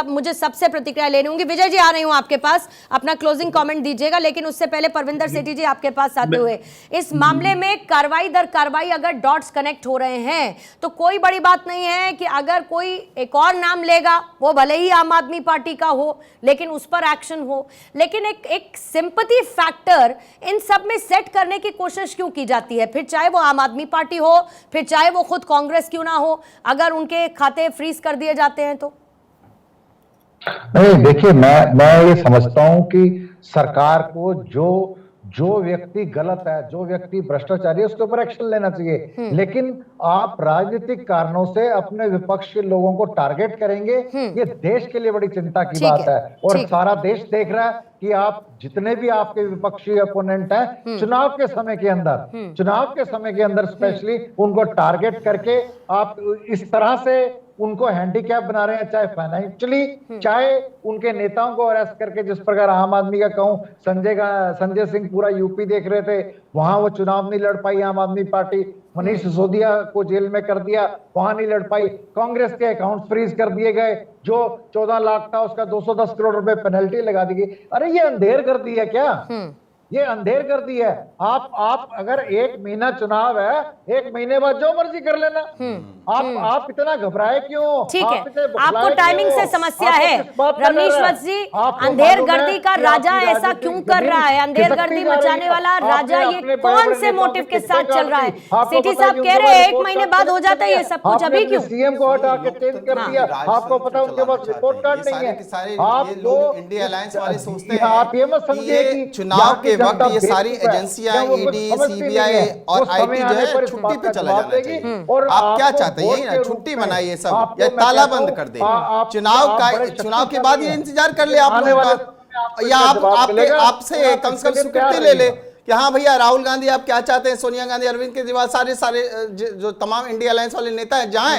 मुझे सबसे प्रतिक्रिया लेनी होंगी। विजय जी आ रही हूं आपके पास, अपना क्लोजिंग कमेंट दीजिएगा, लेकिन उससे पहले परविंदर सेठी जी आपके पास आते हुए, इस मामले में कार्रवाई दर कार्रवाई अगर डॉट्स कनेक्ट हो रहे हैं तो कोई बड़ी बात नहीं है कि अगर कोई एक और नाम लेगा, वो भले ही आम आदमी पार्टी का हो, लेकिन उस पर एक्शन हो। लेकिन एक सिंपैथी फैक्टर इन सब में सेट करने की कोशिश क्यों की जाती है? फिर चाहे वो आम आदमी पार्टी हो, फिर चाहे वो खुद कांग्रेस क्यों ना हो, अगर उनके खाते फ्रीज कर दिए जाते हैं तो। नहीं, देखिए, मैं ये समझता हूं कि सरकार को जो व्यक्ति गलत है, जो व्यक्ति भ्रष्टाचारी है, उसके ऊपर एक्शन लेना चाहिए। लेकिन आप राजनीतिक कारणों से अपने विपक्ष के लोगों को टारगेट करेंगे, ये देश के लिए बड़ी चिंता की बात है। और सारा देश देख रहा है कि आप जितने भी आपके विपक्षी अपोनेंट हैं, चुनाव के समय के अंदर स्पेशली उनको टारगेट करके आप इस तरह से उनको हैंडीकैप बना रहे हैं, चाहे फाइनेंशियली, चाहे उनके नेताओं को अरेस्ट करके, जिस प्रकार आम आदमी का कहूं, संजय सिंह पूरा यूपी देख रहे थे, वहां वो चुनाव नहीं लड़ पाई आम आदमी पार्टी। मनीष सिसोदिया को जेल में कर दिया, वहां नहीं लड़ पाई। कांग्रेस के अकाउंट फ्रीज कर दिए गए, जो 14 लाख था उसका 210 करोड़ रुपए पेनल्टी लगा दी गई। अरे ये अंधेर कर दी है क्या? ये अंधेर कर दी है। आप अगर 1 महीना चुनाव है, 1 महीने बाद जो मर्जी कर लेना। आप इतना घबराए क्यों? ठीक है, आप इतने बौखलाए आपको टाइमिंग क्यों? से समस्या आपको है। किस बात का डर रमेश है? वत्स जी, आपको अंधेर मालूम है गर्दी का कि राजा आपकी ऐसा राजनीतिक क्यों कर रहा है? अंधेर खिसकती गर्दी जा रही मचाने है। वाला आपने राजा ये अपने कौन बड़े-बड़े से नेताओं मोटिव की के साथ टिकटें चल रहा है? काट दी। आपको सेठी पता है साहब कि कह उनको रहे हैं 1 रिपोर्ट महीने कार्ड बाद हो कैसे जाता है ये चलेगा? सब कुछ, आपने अभी अपने क्यों? सीएम को हटा के चेंज कर दिया। आपको पता है उनके पास रिपोर्ट कार्ड नहीं है। आपको इंडिया अलायंस वाले सोचते आप ये मत हैं कि समझिए ये कि चुनाव के जनता वक्त ये बेवकूफ सारी है। एजेंसियां, क्या वो कुछ ईडी, समझती नहीं सीबीआई है? और वो समय आईटी जो आने है पर इस छुट्टी बात पे का चला जवाब जाना देगी। चाहिए। और आप क्या आपको चाहते हैं? वोट यही के ना, रूप छुट्टी में मनाइए सब, आपको या मैं ताला कहता बंद हूं, कर दे। आप चुनाव बड़े के बाद ये इंतजार कर ले आप आने लोगों वाले का, समय में आपको या इसका जवाब आप मिलेगा। आपसे और आप कम से कम इसके लिए तैयार स्वीकृति ले ले रहिएगा। कि हाँ भैया राहुल गांधी आप क्या चाहते हैं, सोनिया गांधी, अरविंद केजरीवाल, सारे जो तमाम इंडिया अलायंस वाले नेता हैं, जहां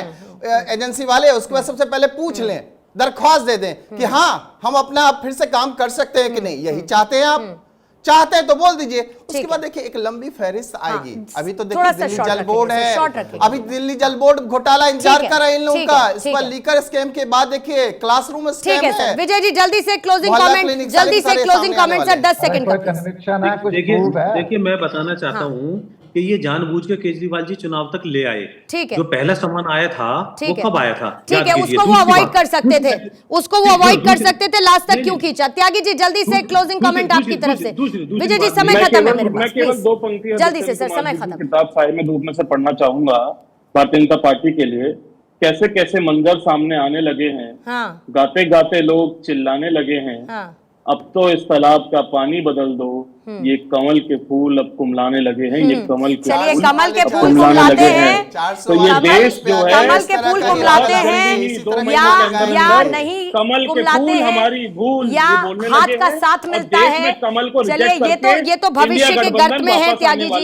एजेंसी वाले, उसके बाद सबसे पहले पूछ लें, दरख्वास्त दे दें कि हाँ हम अपना आप फिर से काम कर सकते हैं कि नहीं। यही चाहते हैं आप? चाहते हैं तो बोल दीजिए। उसके बाद देखिए एक लंबी फहरिस्त आएगी। अभी तो थोड़ा देखिए सा दिल्ली short जल बोर्ड रखेंगे, short है, रखेंगे। अभी दिल्ली जल बोर्ड घोटाला इंतजार ठीक है, कर रहे हैं इन लोगों ठीक का। है, इस ठीक पर है। लीकर स्कैम के बाद देखिए क्लासरूम ठीक स्कैम है सर। है। विजय जी जल्दी से क्लोजिंग मोहल्ला कमेंट, क्लिनिक जल्दी से सारे क्लोजिंग सामने कमेंट आने सर, 10 सेकंड कोई का please। कन्विक्शन है, कुछ देखिए प्रूफ है? देखिए मैं बताना चाहता हूँ कि ये जानबूझ के केजरीवाल जी चुनाव तक ले आए। ठीक है। जो पहला सामान आया था वो ठीक है। कब आया था? ठीक याद है, कीजिए। उसको वो दूसरी अवॉइड बात- कर सकते थे, उसको वो अवॉइड कर सकते थे, लास्ट तक नहीं, क्यों नहीं। खींचा? त्यागी जी जल्दी से क्लोजिंग कमेंट आपकी तरफ से। दूसरी विजय जी बात- समय मैं खत्म है केवल- मेरे मैं पास, केवल प्लीज 2 पंक्तियां जल्दी से सत्येंद्र सर, कुमार समय जी की खत्म। किताब साय में धूप में से पढ़ना चाहूंगा। भारतीय जनता पार्टी के लिए कैसे कैसे मंजर सामने आने लगे हैं। हाँ गाते गाते लोग चिल्लाने लगे हैं, हाँ अब तो इस तालाब का पानी बदल दो, ये कमल के फूल अब कुमलाने लगे हैं। ये कमल के चलिए, फूल कमल के अब फूल कुमलाने कुमलाते लगे हैं। तो ये देश जो है कमल के फूल कुमलाते हैं या नहीं कमल के कुमलाते फूल हैं, हमारी भूल या ये बोलने हाथ लगे का हैं। साथ और मिलता देश है। में कमल को चलिए, रिजेक्ट ये करके तो भविष्य इंडिया के गठबंधन गर्त में है वापस त्यागी आने जी। वाला